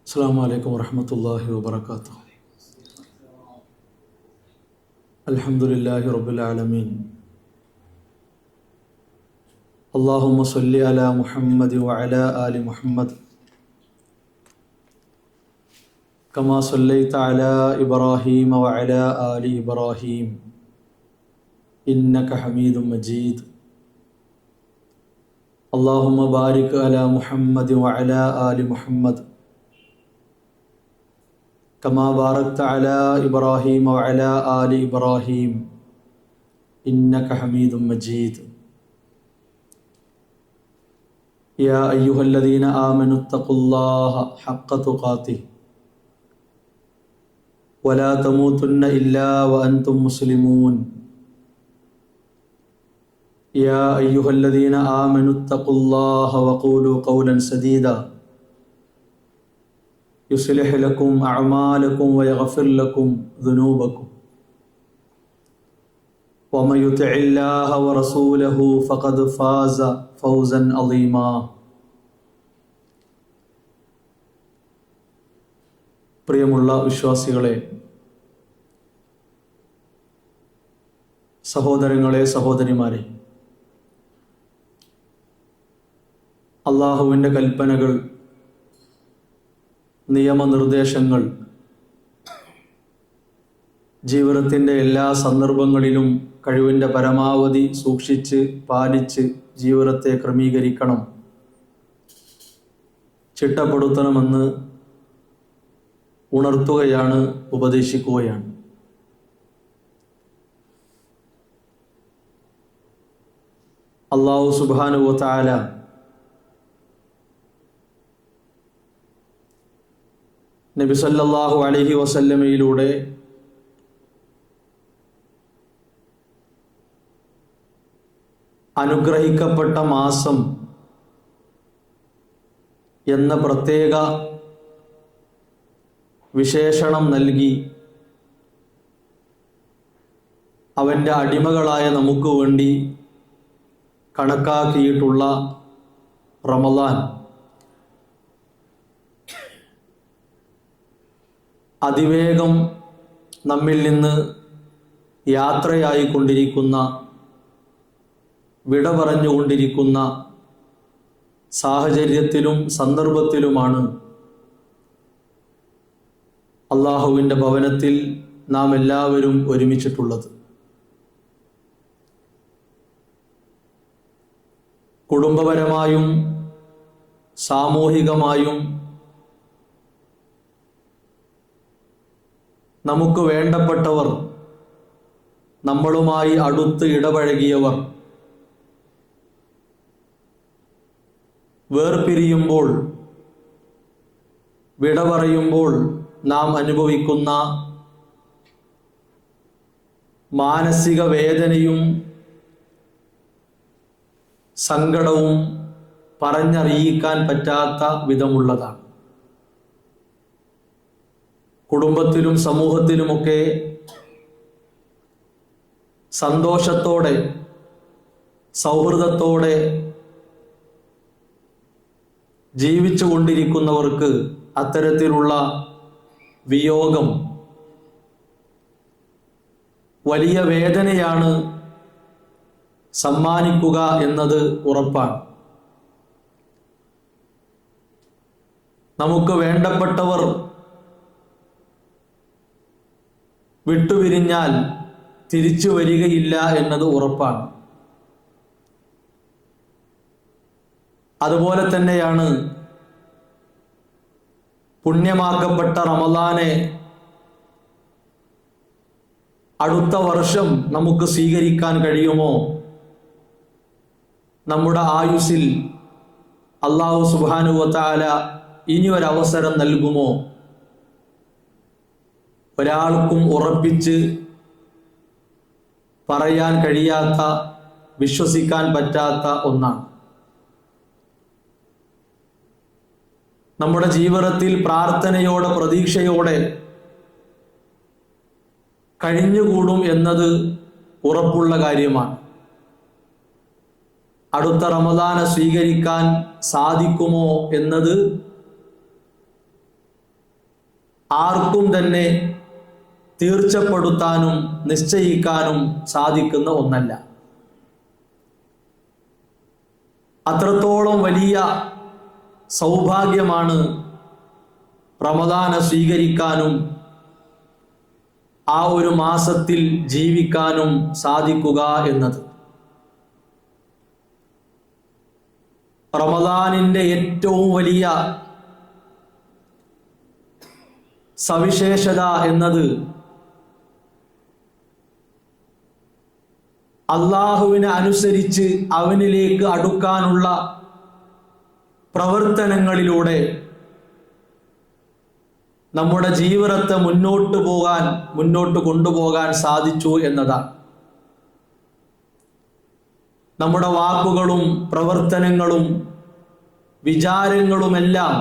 അസ്സലാമു അലൈക്കും വറഹ്മത്തുള്ളാഹി വബറകാതുഹു. അൽഹംദുലില്ലാഹി റബ്ബിൽ ആലമീൻ. അല്ലാഹുമ്മ സ്വല്ലി അലാ മുഹമ്മദി വഅലാ ആലി മുഹമ്മദ് കമാ സ്വല്ലൈത അലാ ഇബ്രാഹീമ വഅലാ ആലി ഇബ്രാഹീം ഇന്നക ഹമീദും മജീദ്. അല്ലാഹുമ്മ ബാരിക് അലാ മുഹമ്മദി വഅലാ ആലി മുഹമ്മദ് കമാ ബാറക്ത അലാ ഇബ്രാഹീമ വഅലാ ആലി ഇബ്രാഹീം ഇന്നക ഹമീദും മജീദ്. യാ അയ്യുഹല്ലദീന ആമനു തഖുല്ലാഹ ഹഖ്ക തുഖാതിഹി വലാ തമൂതുന്ന ഇല്ലാ വഅൻതും മുസ്ലിമൂൻ. യാ അയ്യുഹല്ലദീന ആമനു തഖുല്ലാഹ വഖൂലു ഖൗലൻ സദീദാ യുസ്ലിഹ് ലക്കും അഅമാലക്കും വയഗ്ഫിർ ലക്കും ദുനൂബക്കും വമൻ യുതിഇല്ലാഹ വറസൂലഹു ഫഖദ് ഫാസ ഫൗസൻ അളീമാ. പ്രിയമുള്ള വിശ്വാസികളെ, സഹോദരങ്ങളെ, സഹോദരിമാരെ, അള്ളാഹുവിൻ്റെ കൽപ്പനകൾ, നിയമനിർദ്ദേശങ്ങൾ ജീവിതത്തിൻ്റെ എല്ലാ സന്ദർഭങ്ങളിലും കഴിവിൻ്റെ പരമാവധി സൂക്ഷിച്ച് പാലിച്ച് ജീവിതത്തെ ക്രമീകരിക്കണം, ചിട്ടപ്പെടുത്തണമെന്ന് ഉണർത്തുകയാണ്, ഉപദേശിക്കുകയാണ്. അല്ലാഹു സുബ്ഹാനഹു വ തആല നബി സല്ലല്ലാഹു അലൈഹി വസല്ലമയിലൂടെ അനുഗ്രഹിക്കപ്പെട്ട മാസം എന്ന പ്രത്യേക വിശേഷണം നൽകി അവൻ്റെ അടിമകളായ നമുക്ക് വേണ്ടി കണക്കാക്കിയിട്ടുള്ള റമളാൻ അതിവേഗം നമ്മിൽ നിന്ന് യാത്രയായിക്കൊണ്ടിരിക്കുന്ന, വിട പറഞ്ഞുകൊണ്ടിരിക്കുന്ന സാഹചര്യത്തിലും സന്ദർഭത്തിലുമാണ് അള്ളാഹുവിൻ്റെ ഭവനത്തിൽ നാം എല്ലാവരും ഒരുമിച്ചിട്ടുള്ളത്. കുടുംബപരമായും സാമൂഹികമായും നമുക്ക് വേണ്ടപ്പെട്ടവർ, നമ്മളുമായി അടുത്ത് ഇടപഴകിയവർ വേർപിരിയുമ്പോൾ, വിട പറയുമ്പോൾ നാം അനുഭവിക്കുന്ന മാനസിക വേദനയും സങ്കടവും പറഞ്ഞറിയിക്കാൻ പറ്റാത്ത വിധമുള്ളതാണ്. കുടുംബത്തിലും സമൂഹത്തിലുമൊക്കെ സന്തോഷത്തോടെ, സൗഹൃദത്തോടെ ജീവിച്ചു കൊണ്ടിരിക്കുന്നവർക്ക് അത്തരത്തിലുള്ള വിയോഗം വലിയ വേദനയാണ് സമ്മാനിക്കുക എന്നത് ഉറപ്പാണ്. നമുക്ക് വേണ്ടപ്പെട്ടവർ വിട്ടുപിരിഞ്ഞാൽ തിരിച്ചു വരികയില്ല എന്നത് ഉറപ്പാണ്. അതുപോലെ തന്നെയാണ് പുണ്യമാക്കപ്പെട്ട റമളാനെ അടുത്ത വർഷം നമുക്ക് സ്വീകരിക്കാൻ കഴിയുമോ, നമ്മുടെ ആയുസ്സിൽ അല്ലാഹു സുബ്ഹാനഹു വ തആല ഇനി ഒരവസരം നൽകുമോ, ഒരാൾക്കും ഉറപ്പിച്ച് പറയാൻ കഴിയാത്ത, വിശ്വസിക്കാൻ പറ്റാത്ത ഒന്നാണ്. നമ്മുടെ ജീവിതത്തിൽ പ്രാർത്ഥനയോടെ, പ്രതീക്ഷയോടെ കഴിഞ്ഞുകൂടും എന്നത് ഉറപ്പുള്ള കാര്യമാണ്. അടുത്ത റമദാനെ സ്വീകരിക്കാൻ സാധിക്കുമോ എന്നത് ആർക്കും തന്നെ തീർച്ചപ്പെടുത്താനും നിശ്ചയിക്കാനും സാധിക്കുന്ന ഒന്നല്ല. അത്രത്തോളം വലിയ സൗഭാഗ്യമാണ് റമദാനെ സ്വീകരിക്കാനും ആ ഒരു മാസത്തിൽ ജീവിക്കാനും സാധിക്കുക എന്നത്. റമദാനിൻ്റെ ഏറ്റവും വലിയ സവിശേഷത എന്നത് അള്ളാഹുവിനെ അനുസരിച്ച് അവനിലേക്ക് അടുക്കാനുള്ള പ്രവർത്തനങ്ങളിലൂടെ നമ്മുടെ ജീവിതത്തെ മുന്നോട്ട് കൊണ്ടുപോകാൻ സാധിച്ചു എന്നതാണ്. നമ്മുടെ വാക്കുകളും പ്രവർത്തനങ്ങളും വിചാരങ്ങളുമെല്ലാം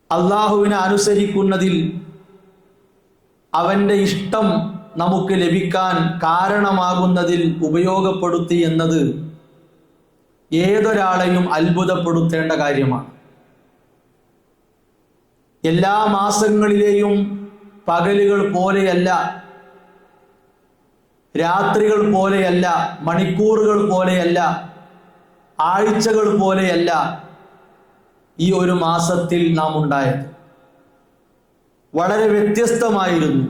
അള്ളാഹുവിനെ അനുസരിക്കുന്നതിൽ അവൻ്റെ ഇഷ്ടം നമുക്ക് ലഭിക്കാൻ കാരണമാകുന്നതിൽ ഉപയോഗപ്പെടുത്തി എന്നത് ഏതൊരാളെയും അത്ഭുതപ്പെടുത്തേണ്ട കാര്യമാണ്. എല്ലാ മാസങ്ങളിലെയും പകലുകൾ പോലെയല്ല, രാത്രികൾ പോലെയല്ല, മണിക്കൂറുകൾ പോലെയല്ല, ആഴ്ചകൾ പോലെയല്ല ഈ ഒരു മാസത്തിൽ നാം ഉണ്ടായത്. വളരെ വ്യത്യസ്തമായിരുന്നു,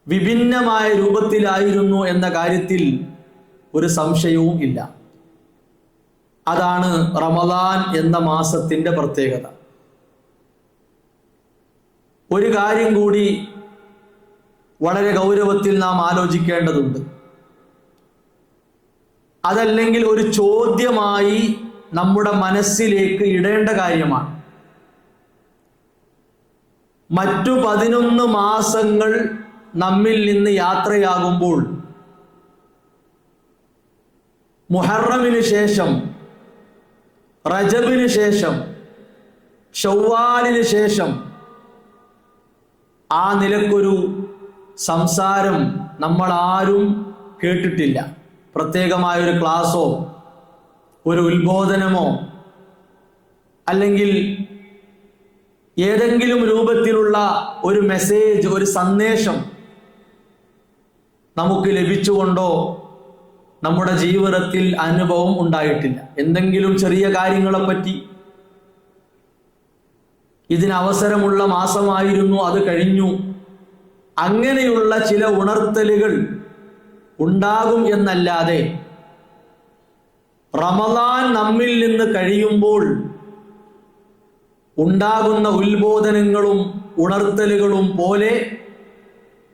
വിഭിന്നമായ രൂപത്തിലായിരുന്നു എന്ന കാര്യത്തിൽ ഒരു സംശയവും ഇല്ല. അതാണ് റമദാൻ എന്ന മാസത്തിൻ്റെ പ്രത്യേകത. ഒരു കാര്യം കൂടി വളരെ ഗൗരവത്തിൽ നാം ആലോചിക്കേണ്ടതുണ്ട്. അതല്ലെങ്കിൽ ഒരു ചോദ്യമായി നമ്മുടെ മനസ്സിലേക്ക് ഇടേണ്ട കാര്യമാണ്. മറ്റു 11 മാസങ്ങൾ നമ്മിൽ നിന്ന് യാത്രയാകുമ്പോൾ മുഹറമിന് ശേഷം, റജബിന് ശേഷം, ഷവ്വാലിന് ശേഷം ആ നിലക്കൊരു സംസാരം നമ്മൾ ആരും കേട്ടിട്ടില്ല. പ്രത്യേകമായൊരു ക്ലാസ്സോ ഒരു ഉത്ബോധനമോ അല്ലെങ്കിൽ ഏതെങ്കിലും രൂപത്തിലുള്ള ഒരു മെസ്സേജ്, ഒരു സന്ദേശം നമുക്ക് ലഭിച്ചുകൊണ്ടോ നമ്മുടെ ജീവിതത്തിൽ അനുഭവം ഉണ്ടായിട്ടില്ല. എന്തെങ്കിലും ചെറിയ കാര്യങ്ങളെപ്പറ്റി ഇതിന് അവസരമുള്ള മാസമായിരുന്നു, അത് കഴിഞ്ഞു, അങ്ങനെയുള്ള ചില ഉണർത്തലുകൾ ഉണ്ടാകും എന്നല്ലാതെ റമദാൻ നമ്മിൽ നിന്ന് കഴിയുമ്പോൾ ഉണ്ടാകുന്ന ഉത്ബോധനങ്ങളും ഉണർത്തലുകളും പോലെ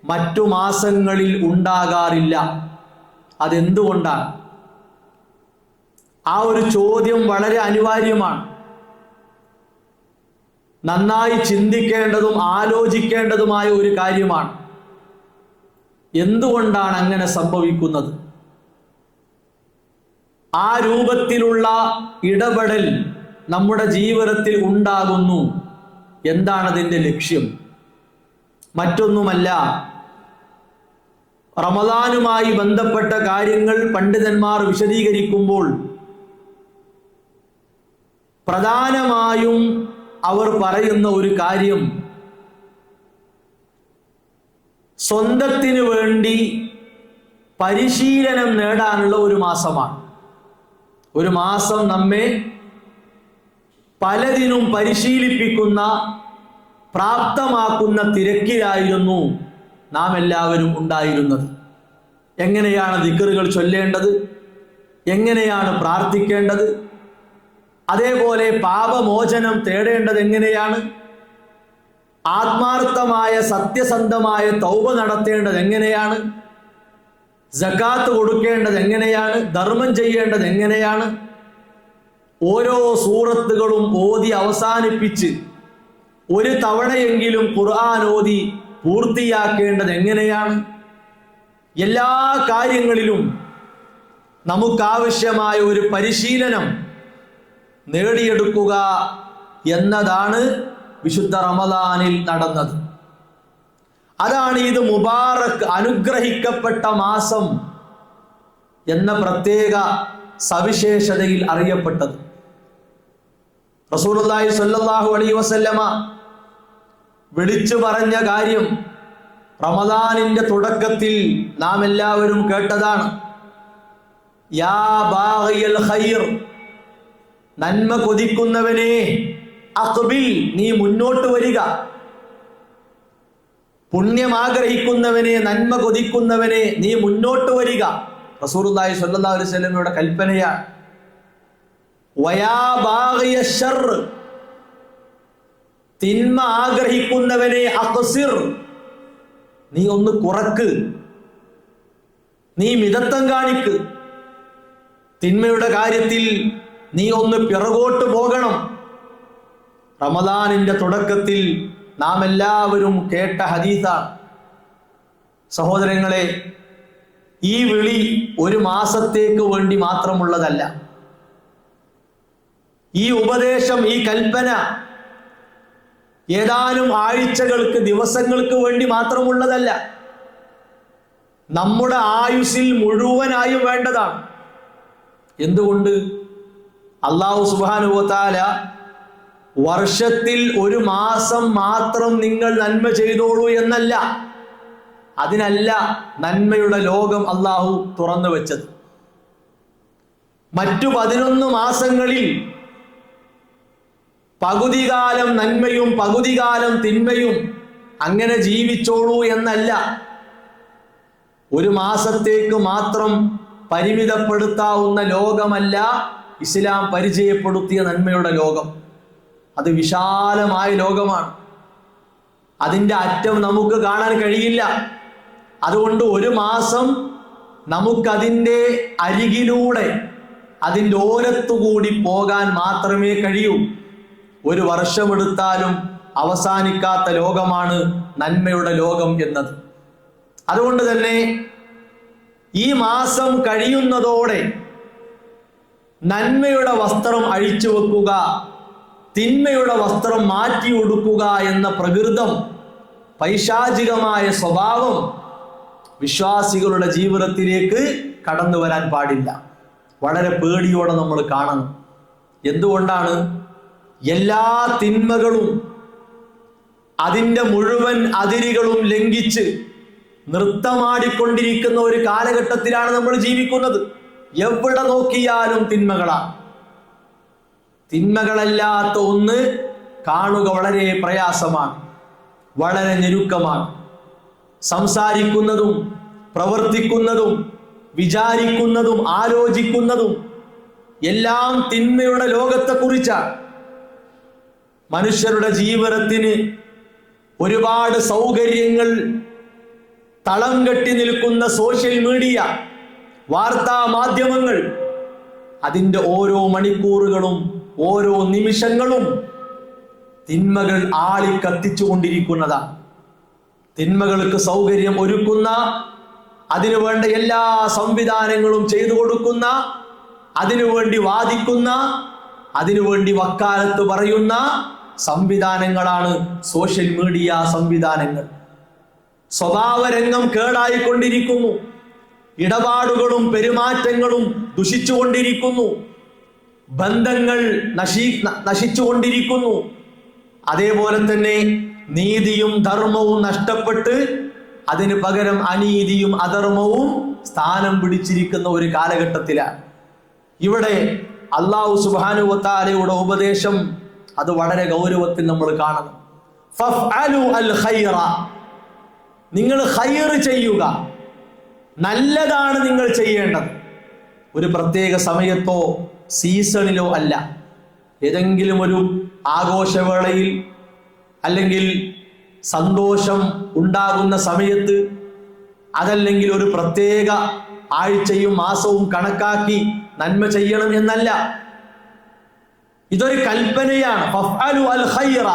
മറ്റു മാസങ്ങളിൽ ഉണ്ടാകാറില്ല. അതെന്തുകൊണ്ടാണ്? ആ ഒരു ചോദ്യം വളരെ അനിവാര്യമാണ്. നന്നായി ചിന്തിക്കേണ്ടതും ആലോചിക്കേണ്ടതുമായ ഒരു കാര്യമാണ്. എന്തുകൊണ്ടാണ് അങ്ങനെ സംഭവിക്കുന്നത്? ആ രൂപത്തിലുള്ള ഇടപെടൽ നമ്മുടെ ജീവിതത്തിൽ ഉണ്ടാകുന്നു. എന്താണ് അതിൻ്റെ ലക്ഷ്യം? മറ്റൊന്നുമല്ല, റമദാനുമായി ബന്ധപ്പെട്ട കാര്യങ്ങൾ പണ്ഡിതന്മാർ വിശദീകരിക്കുമ്പോൾ പ്രധാനമായും അവർ പറയുന്ന ഒരു കാര്യം, സ്വന്തത്തിനു വേണ്ടി പരിശീലനം നേടാനുള്ള ഒരു മാസമാണ്. ഒരു മാസം നമ്മെ പലതിനും പരിശീലിപ്പിക്കുന്ന, പ്രാപ്തമാക്കുന്ന തിരക്കിലായിരുന്നു നാം എല്ലാവരും ഉണ്ടായിരുന്നത്. എങ്ങനെയാണ് ദിക്റുകൾ ചൊല്ലേണ്ടത്, എങ്ങനെയാണ് പ്രാർത്ഥിക്കേണ്ടത്, അതേപോലെ പാപമോചനം തേടേണ്ടത് എങ്ങനെയാണ്, ആത്മാർത്ഥമായ സത്യസന്ധമായ തൗബ നടത്തേണ്ടത് എങ്ങനെയാണ്, സകാത്ത് കൊടുക്കേണ്ടത് എങ്ങനെയാണ്, ധർമ്മം ചെയ്യേണ്ടത് എങ്ങനെയാണ്, ഓരോ സൂറത്തുകളും ഓതി അവസാനിപ്പിച്ച് ഒരു തവണയെങ്കിലും ഖുർആൻ ഓതി പൂർത്തിയാക്കേണ്ടത് എങ്ങനെയാണ്, എല്ലാ കാര്യങ്ങളിലും നമുക്കാവശ്യമായ ഒരു പരിശീലനം നേടിയെടുക്കുക എന്നതാണ് വിശുദ്ധ റമദാനിൽ നടന്നത്. അതാണ് ഇത് മുബാറക്, അനുഗ്രഹിക്കപ്പെട്ട മാസം എന്ന പ്രത്യേക സവിശേഷതയിൽ അറിയപ്പെട്ടത്. റസൂലുള്ളാഹി സ്വല്ലല്ലാഹു അലൈഹി വസല്ലമ വിളിച്ചു പറഞ്ഞ കാര്യം റമദാനിന്റെ തുടക്കത്തിൽ നാം എല്ലാവരും കേട്ടതാണ്. യാ ബാഗിയൽ ഖൈർ, നന്മ കൊതിക്കുന്നവനെ, അഖ്ബിൽ, നീ മുന്നോട്ട് വരിക. പുണ്യം ആഗ്രഹിക്കുന്നവനെ, നന്മ കൊതിക്കുന്നവനെ, നീ മുന്നോട്ട് വരിക. റസൂലുള്ളാഹി സ്വല്ലല്ലാഹു അലൈഹി വസല്ലമയുടെ കൽപ്പനയാണ്. വയാ ബാഗിയ ശർ, തിന്മ ആഗ്രഹിക്കുന്നവനെ, അഖ്സിർ, നീ ഒന്ന് കുറക്ക്, നീ മിതത്വം കാണിക്ക്. തിന്മയുടെ കാര്യത്തിൽ നീ ഒന്ന് പിറകോട്ട് പോകണം. റമദാനിന്റെ തുടക്കത്തിൽ നാം എല്ലാവരും കേട്ട ഹദീസാണ്. സഹോദരങ്ങളെ, ഈ വിളി ഒരു മാസത്തേക്ക് വേണ്ടി മാത്രമുള്ളതല്ല. ഈ ഉപദേശം, ഈ കൽപ്പന ഏതാനും ആഴ്ചകൾക്ക്, ദിവസങ്ങൾക്ക് വേണ്ടി മാത്രമുള്ളതല്ല. നമ്മുടെ ആയുസ്സിൽ മുഴുവനായും വേണ്ടതാണ്. എന്തുകൊണ്ട്? അല്ലാഹു സുബ്ഹാനഹു വ തആല വർഷത്തിൽ ഒരു മാസം മാത്രം നിങ്ങൾ നന്മ ചെയ്തോളൂ എന്നല്ല, അതിനല്ല നന്മയുടെ ലോകം അല്ലാഹു തുറന്നു വെച്ചത്. മറ്റു 11 മാസങ്ങളിൽ പകുതി കാലം നന്മയും പകുതി കാലം തിന്മയും അങ്ങനെ ജീവിച്ചോളൂ എന്നല്ല. ഒരു മാസത്തേക്ക് മാത്രം പരിമിതപ്പെടുത്താവുന്ന ലോകമല്ല ഇസ്ലാം പരിചയപ്പെടുത്തിയ നന്മയുടെ ലോകം. അത് വിശാലമായ ലോകമാണ്. അതിൻ്റെ അറ്റം നമുക്ക് കാണാൻ കഴിയില്ല. അതുകൊണ്ട് ഒരു മാസം നമുക്കതിൻ്റെ അരികിലൂടെ, അതിൻ്റെ ഓരത്തുകൂടി പോകാൻ മാത്രമേ കഴിയൂ. ഒരു വർഷമെടുത്താലും അവസാനിക്കാത്ത ലോകമാണ് നന്മയുടെ ലോകം എന്നത്. അതുകൊണ്ട് തന്നെ ഈ മാസം കഴിയുന്നതോടെ നന്മയുടെ വസ്ത്രം അഴിച്ചു വെക്കുക, തിന്മയുടെ വസ്ത്രം മാറ്റി ഉടുക്കുക എന്ന പ്രകൃതം, പൈശാചികമായ സ്വഭാവം വിശ്വാസികളുടെ ജീവിതത്തിലേക്ക് കടന്നു വരാൻ പാടില്ല. വളരെ പേടിയോടെ നമ്മൾ കാണണം. എന്തുകൊണ്ടാണ്? എല്ലാ തിന്മകളും അതിൻ്റെ മുഴുവൻ അതിരുകളും ലംഘിച്ച് നൃത്തമാടിക്കൊണ്ടിരിക്കുന്ന ഒരു കാലഘട്ടത്തിലാണ് നമ്മൾ ജീവിക്കുന്നത്. എവിടെ നോക്കിയാലും തിന്മകളാണ്. തിന്മകളല്ലാത്ത ഒന്ന് കാണുക വളരെ പ്രയാസമാണ്, വളരെ ഞെരുക്കമാണ്. സംസാരിക്കുന്നതും പ്രവർത്തിക്കുന്നതും വിചാരിക്കുന്നതും ആലോചിക്കുന്നതും എല്ലാം തിന്മയുടെ ലോകത്തെക്കുറിച്ചാണ്. മനുഷ്യരുടെ ജീവിതത്തിന് ഒരുപാട് സൗകര്യങ്ങൾ തളം കെട്ടി നിൽക്കുന്ന സോഷ്യൽ മീഡിയ, വാർത്താ മാധ്യമങ്ങൾ, അതിൻ്റെ ഓരോ മണിക്കൂറുകളും ഓരോ നിമിഷങ്ങളും തിന്മകൾ ആളിക്കത്തിച്ചുകൊണ്ടിരിക്കുന്നതാണ്. തിന്മകൾക്ക് സൗകര്യം ഒരുക്കുന്ന, അതിനുവേണ്ട എല്ലാ സംവിധാനങ്ങളും ചെയ്തു കൊടുക്കുന്ന, അതിനുവേണ്ടി വാദിക്കുന്ന, അതിനുവേണ്ടി വക്കാലത്ത് പറയുന്ന സംവിധാനങ്ങളാണ് സോഷ്യൽ മീഡിയ സംവിധാനങ്ങൾ. സ്വഭാവരംഗം കേടായിക്കൊണ്ടിരിക്കുന്നു. ഇടപാടുകളും പെരുമാറ്റങ്ങളും ദുഷിച്ചുകൊണ്ടിരിക്കുന്നു. ബന്ധങ്ങൾ നശിച്ചുകൊണ്ടിരിക്കുന്നു. അതേപോലെ തന്നെ നീതിയും ധർമ്മവും നഷ്ടപ്പെട്ട് അതിന് പകരം അനീതിയും അധർമ്മവും സ്ഥാനം പിടിച്ചിരിക്കുന്ന ഒരു കാലഘട്ടത്തിലാണ്. ഇവിടെ അല്ലാഹു സുബ്ഹാനഹു വ തആലയുടെ ഉപദേശം അത് വളരെ ഗൗരവത്തിൽ നമ്മൾ കാണണം. ഫഫ്അലു അൽ ഖൈറ, നിങ്ങൾ ഖൈർ ചെയ്യുക, നല്ലതാണ് നിങ്ങൾ ചെയ്യേണ്ടത്. ഒരു പ്രത്യേക സമയത്തോ സീസണിലോ അല്ല. ഏതെങ്കിലും ഒരു ആഘോഷവേളയിൽ അല്ലെങ്കിൽ സന്തോഷം ഉണ്ടാകുന്ന സമയത്ത്, അതല്ലെങ്കിൽ ഒരു പ്രത്യേക ആഴ്ചയും മാസവും കണക്കാക്കി നന്മ ചെയ്യണം എന്നല്ല. ഇതൊരു കൽപ്പനയാണ്. ഫഫ്അലു അൽ ഖൈറ,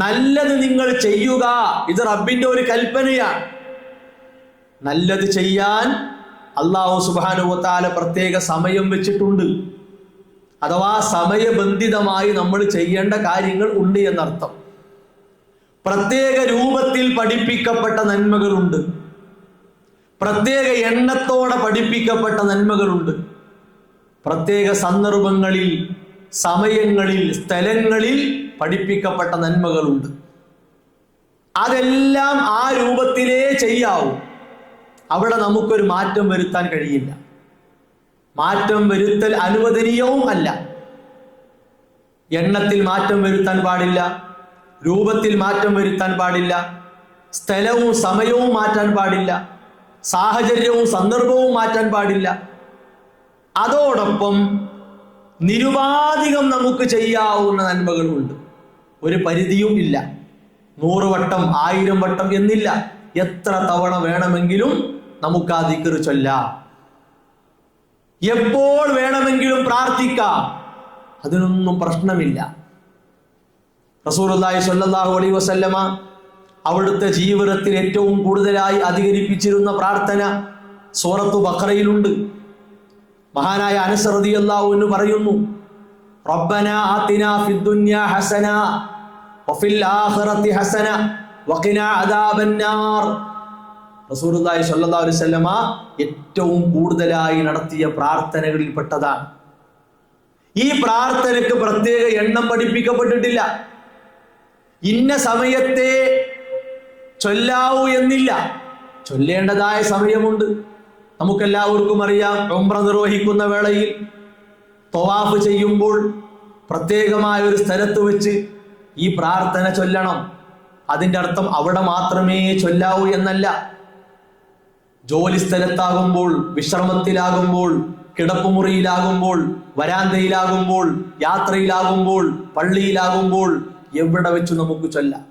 നല്ലത് നിങ്ങൾ ചെയ്യുക. ഇത് റബ്ബിന്റെ ഒരു കൽപ്പനയാണ്. നല്ലത് ചെയ്യാൻ അല്ലാഹു സുബ്ഹാനഹു വ തആല പ്രത്യേക സമയം വെച്ചിട്ടുണ്ട്. അഥവാ സമയബന്ധിതമായി നമ്മൾ ചെയ്യേണ്ട കാര്യങ്ങൾ ഉണ്ട് എന്നർത്ഥം. പ്രത്യേക രൂപത്തിൽ പഠിപ്പിക്കപ്പെട്ട നന്മകളുണ്ട്, പ്രത്യേക എണ്ണത്തോടെ പഠിപ്പിക്കപ്പെട്ട നന്മകളുണ്ട്, പ്രത്യേക സന്ദർഭങ്ങളിൽ സമയങ്ങളിൽ, സ്ഥലങ്ങളിൽ പഠിപ്പിക്കപ്പെട്ട നന്മകളുണ്ട്. അതെല്ലാം ആ രൂപത്തിലേ ചെയ്യാവൂ. അവിടെ നമുക്കൊരു മാറ്റം വരുത്താൻ കഴിയില്ല. മാറ്റം വരുത്തൽ അനുവദനീയവും അല്ല. എണ്ണത്തിൽ മാറ്റം വരുത്താൻ പാടില്ല, രൂപത്തിൽ മാറ്റം വരുത്താൻ പാടില്ല, സ്ഥലവും സമയവും മാറ്റാൻ പാടില്ല, സാഹചര്യവും സന്ദർഭവും മാറ്റാൻ പാടില്ല. അതോടൊപ്പം നിരുപാധികം നമുക്ക് ചെയ്യാവുന്ന നന്മകളുണ്ട്. ഒരു പരിധിയും ഇല്ല. 100 വട്ടം 1000 വട്ടം എന്നില്ല. എത്ര തവണ വേണമെങ്കിലും നമുക്ക് ആ ദിക്ർ ചൊല്ലാം. എപ്പോൾ വേണമെങ്കിലും പ്രാർത്ഥിക്കാം. അതിനൊന്നും പ്രശ്നമില്ല. റസൂലുള്ളാഹി സ്വല്ലല്ലാഹു അലൈഹി വസല്ലമ അവിടുത്തെ ജീവിതത്തിൽ ഏറ്റവും കൂടുതലായി അധികരിപ്പിച്ചിരുന്ന പ്രാർത്ഥന സൂറത്തു ബഖറയിലുണ്ട്. മഹാനായ അനസ് റളിയല്ലാഹു അൻഹു പറയുന്നു, റബ്ബനാ ആതിനാ ഫിദ്ദുനിയാ ഹസന വഫിൽ ആഖിറതി ഹസന വഖിനാ അദാബന്നാർ. റസൂലുള്ളാഹി സ്വല്ലല്ലാഹു അലൈഹി വസല്ലമ ഏറ്റവും കൂടുതലായി നടത്തിയ പ്രാർത്ഥനകളിൽ പെട്ടതാണ്. ഈ പ്രാർത്ഥനയ്ക്ക് പ്രത്യേക എണ്ണം പഠിപ്പിക്കപ്പെട്ടിട്ടില്ല. ഇന്ന സമയത്തെ ചൊല്ലാവൂ എന്നില്ല. ചൊല്ലേണ്ടതായ സമയമുണ്ട്. നമുക്കെല്ലാവർക്കും അറിയാം, ഉംറ നിർവഹിക്കുന്ന വേളയിൽ തവാഫ് ചെയ്യുമ്പോൾ പ്രത്യേകമായ ഒരു സ്ഥലത്ത് വെച്ച് ഈ പ്രാർത്ഥന ചൊല്ലണം. അതിൻ്റെ അർത്ഥം അവിടെ മാത്രമേ ചൊല്ലാവൂ എന്നല്ല. ജോലി സ്ഥലത്താകുമ്പോൾ, വിശ്രമത്തിലാകുമ്പോൾ, കിടപ്പുമുറിയിലാകുമ്പോൾ, വരാന്തയിലാകുമ്പോൾ, യാത്രയിലാകുമ്പോൾ, പള്ളിയിലാകുമ്പോൾ, എവിടെ വെച്ച് നമുക്ക് ചൊല്ലാം.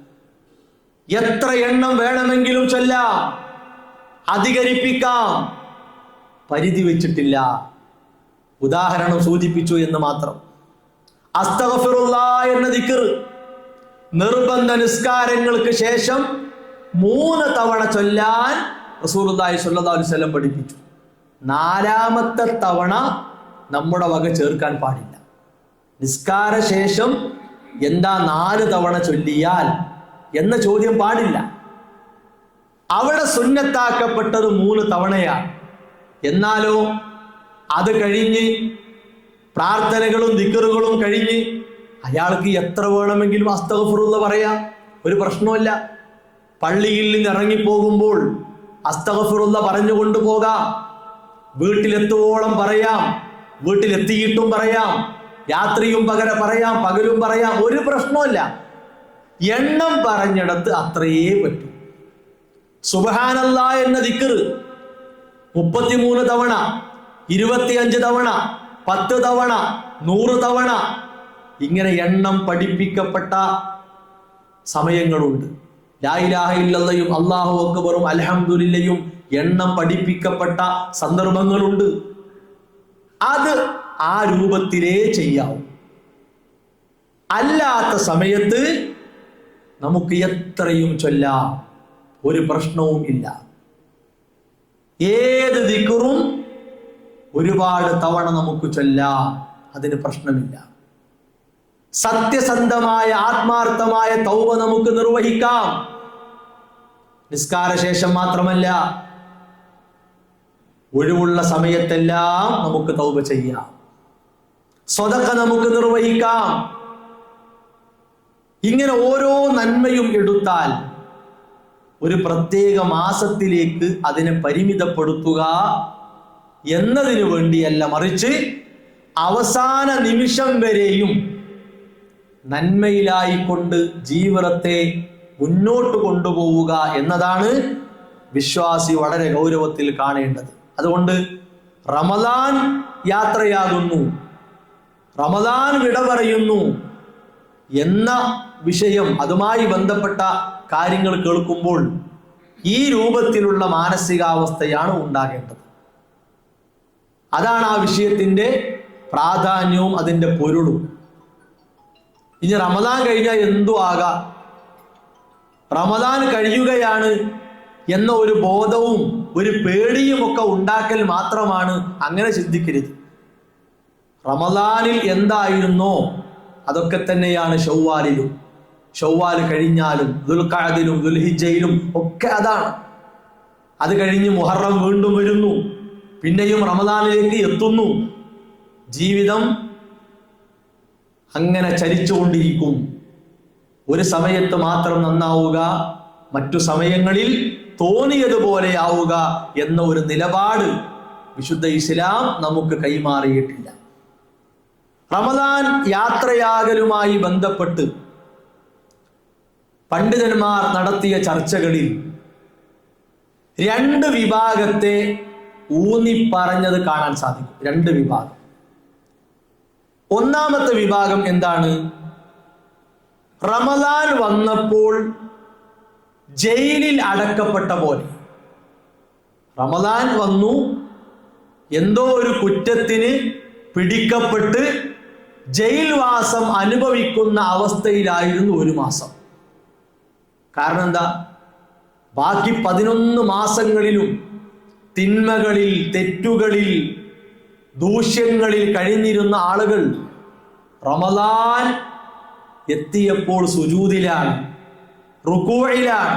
എത്ര എണ്ണം വേണമെങ്കിലും ചൊല്ലാം, അധികരിപ്പിക്കാം. പരിധി വെച്ചിട്ടില്ല. ഉദാഹരണം സൂചിപ്പിച്ചു എന്ന് മാത്രം. അസ്തഗ്ഫിറുല്ലാഹ് എന്ന ദിക്ർ നിർബന്ധ നിസ്കാരങ്ങൾക്ക് ശേഷം 3 തവണ ചൊല്ലാൻ റസൂലുള്ളാഹി സ്വല്ലല്ലാഹു അലൈഹി വസല്ലം പഠിപ്പിച്ചു. 4ാമത്തെ തവണ നമ്മുടെ വക ചേർക്കാൻ പാടില്ല. നിസ്കാര ശേഷം എന്താ 4 തവണ ചൊല്ലിയാൽ എന്ന ചോദ്യം പാടില്ല. അവിടെ സുന്നത്താക്കപ്പെട്ടത് 3 തവണയാണ്. എന്നാലോ അത് കഴിഞ്ഞ് പ്രാർത്ഥനകളും ദിക്റുകളും കഴിഞ്ഞ് അയാൾക്ക് എത്ര വേണമെങ്കിലും അസ്തഗ്ഫിറുല്ലാഹ് പറയാം, ഒരു പ്രശ്നമില്ല. പള്ളിയിൽ നിന്ന് ഇറങ്ങിപ്പോകുമ്പോൾ അസ്തഗ്ഫിറുല്ലാഹ് പറഞ്ഞുകൊണ്ട് പോകാം. വീട്ടിലെത്തുവോളം പറയാം, വീട്ടിലെത്തിയിട്ടും പറയാം, രാത്രിയും പറയാം, പകലും പറയാം, ഒരു പ്രശ്നമില്ല. എണ്ണം പറഞ്ഞിടത്ത് അത്രയേ പറ്റൂ. സുബ്ഹാനല്ലാഹ് എന്ന ദിക്ർ 33 തവണ, 25 തവണ, 10 തവണ, 100 തവണ, ഇങ്ങനെ എണ്ണം പഠിപ്പിക്കപ്പെട്ട സമയങ്ങളുണ്ട്. ലാ ഇലാഹ ഇല്ലല്ലാഹും അല്ലാഹു അക്ബറും അൽഹംദുലില്ലയും എണ്ണം പഠിപ്പിക്കപ്പെട്ട സന്ദർഭങ്ങളുണ്ട്. അത് ആ രൂപത്തിലേ ചെയ്യാവൂ. അല്ലാത്ത സമയത്ത് നമുക്ക് എത്രയും ചൊല്ലാം, ഒരു പ്രശ്നവും ഇല്ല. ഏത് ദിക്റും ഒരുപാട് തവണ നമുക്ക് ചൊല്ലാം, അതിന് പ്രശ്നമില്ല. സത്യസന്ധമായ ആത്മാർത്ഥമായ തൗബ നമുക്ക് നിർവഹിക്കാം. നിസ്കാര ശേഷം മാത്രമല്ല, ഒഴിവുള്ള സമയത്തെല്ലാം നമുക്ക് തൗബ ചെയ്യാം. സ്വതക്ക നമുക്ക് നിർവഹിക്കാം. ഇങ്ങനെ ഓരോ നന്മയും എടുത്താൽ ഒരു പ്രത്യേക മാസത്തിലേക്ക് അതിനെ പരിമിതപ്പെടുത്തുക എന്നതിനു വേണ്ടിയല്ല, മറിച്ച് അവസാന നിമിഷം വരെയും നന്മയിലായിക്കൊണ്ട് ജീവിതത്തെ മുന്നോട്ട് കൊണ്ടുപോവുക എന്നതാണ് വിശ്വാസി വളരെ ഗൗരവത്തിൽ കാണേണ്ടത്. അതുകൊണ്ട് റമദാൻ യാത്രയാകുന്നു, റമദാൻ വിട പറയുന്നു എന്ന വിഷയം, അതുമായി ബന്ധപ്പെട്ട കാര്യങ്ങൾ കേൾക്കുമ്പോൾ ഈ രൂപത്തിലുള്ള മാനസികാവസ്ഥയാണ് ഉണ്ടാകേണ്ടത്. അതാണ് ആ വിഷയത്തിൻ്റെ പ്രാധാന്യവും അതിൻ്റെ പൊരുളും. ഇനി റമദാൻ കഴിഞ്ഞാൽ എന്തു ആകാം, റമദാൻ കഴിയുകയാണ് എന്ന ഒരു ബോധവും ഒരു പേടിയും ഒക്കെ ഉണ്ടാക്കൽ മാത്രമാണ്. അങ്ങനെ ചിന്തിക്കരുത്. റമദാനിൽ എന്തായിരുന്നോ അതൊക്കെ തന്നെയാണ് ഷവ്വാലിലും. ഷവ്വാൽ കഴിഞ്ഞാലും ദുൽഖഅദിലും ദുൽഹിജ്ജയിലും ഒക്കെ അതാണ്. അത് കഴിഞ്ഞ് മുഹറം വീണ്ടും വരുന്നു, പിന്നെയും റമദാനിലേക്ക് എത്തുന്നു. ജീവിതം അങ്ങനെ ചലിച്ചുകൊണ്ടിരിക്കും. ഒരു സമയത്ത് മാത്രം നന്നാവുക, മറ്റു സമയങ്ങളിൽ തോന്നിയതുപോലെയാവുക എന്ന ഒരു നിലപാട് വിശുദ്ധ ഇസ്ലാം നമുക്ക് കൈമാറിയിട്ടില്ല. റമദാൻ യാത്രയാകലുമായി ബന്ധപ്പെട്ട് പണ്ഡിതന്മാർ നടത്തിയ ചർച്ചകളിൽ രണ്ട് വിഭാഗത്തെ ഊന്നിപ്പറഞ്ഞത് കാണാൻ സാധിക്കും. രണ്ട് വിഭാഗം. ഒന്നാമത്തെ വിഭാഗം എന്താണ്? റമദാൻ വന്നപ്പോൾ ജയിലിൽ അടക്കപ്പെട്ട പോലെ. റമദാൻ വന്നു, എന്തോ ഒരു കുറ്റത്തിന് പിടിക്കപ്പെട്ട് ജയിൽവാസം അനുഭവിക്കുന്ന അവസ്ഥയിലായിരുന്നു ഒരു മാസം. കാരണം എന്താ? ബാക്കി 11 മാസങ്ങളിലും തിന്മകളിൽ, തെറ്റുകളിൽ, ദൂഷ്യങ്ങളിൽ കഴിഞ്ഞിരുന്ന ആളുകൾ റമദാൻ എത്തിയപ്പോൾ സുജൂദിലാണ്, റുകൂഇലാണ്,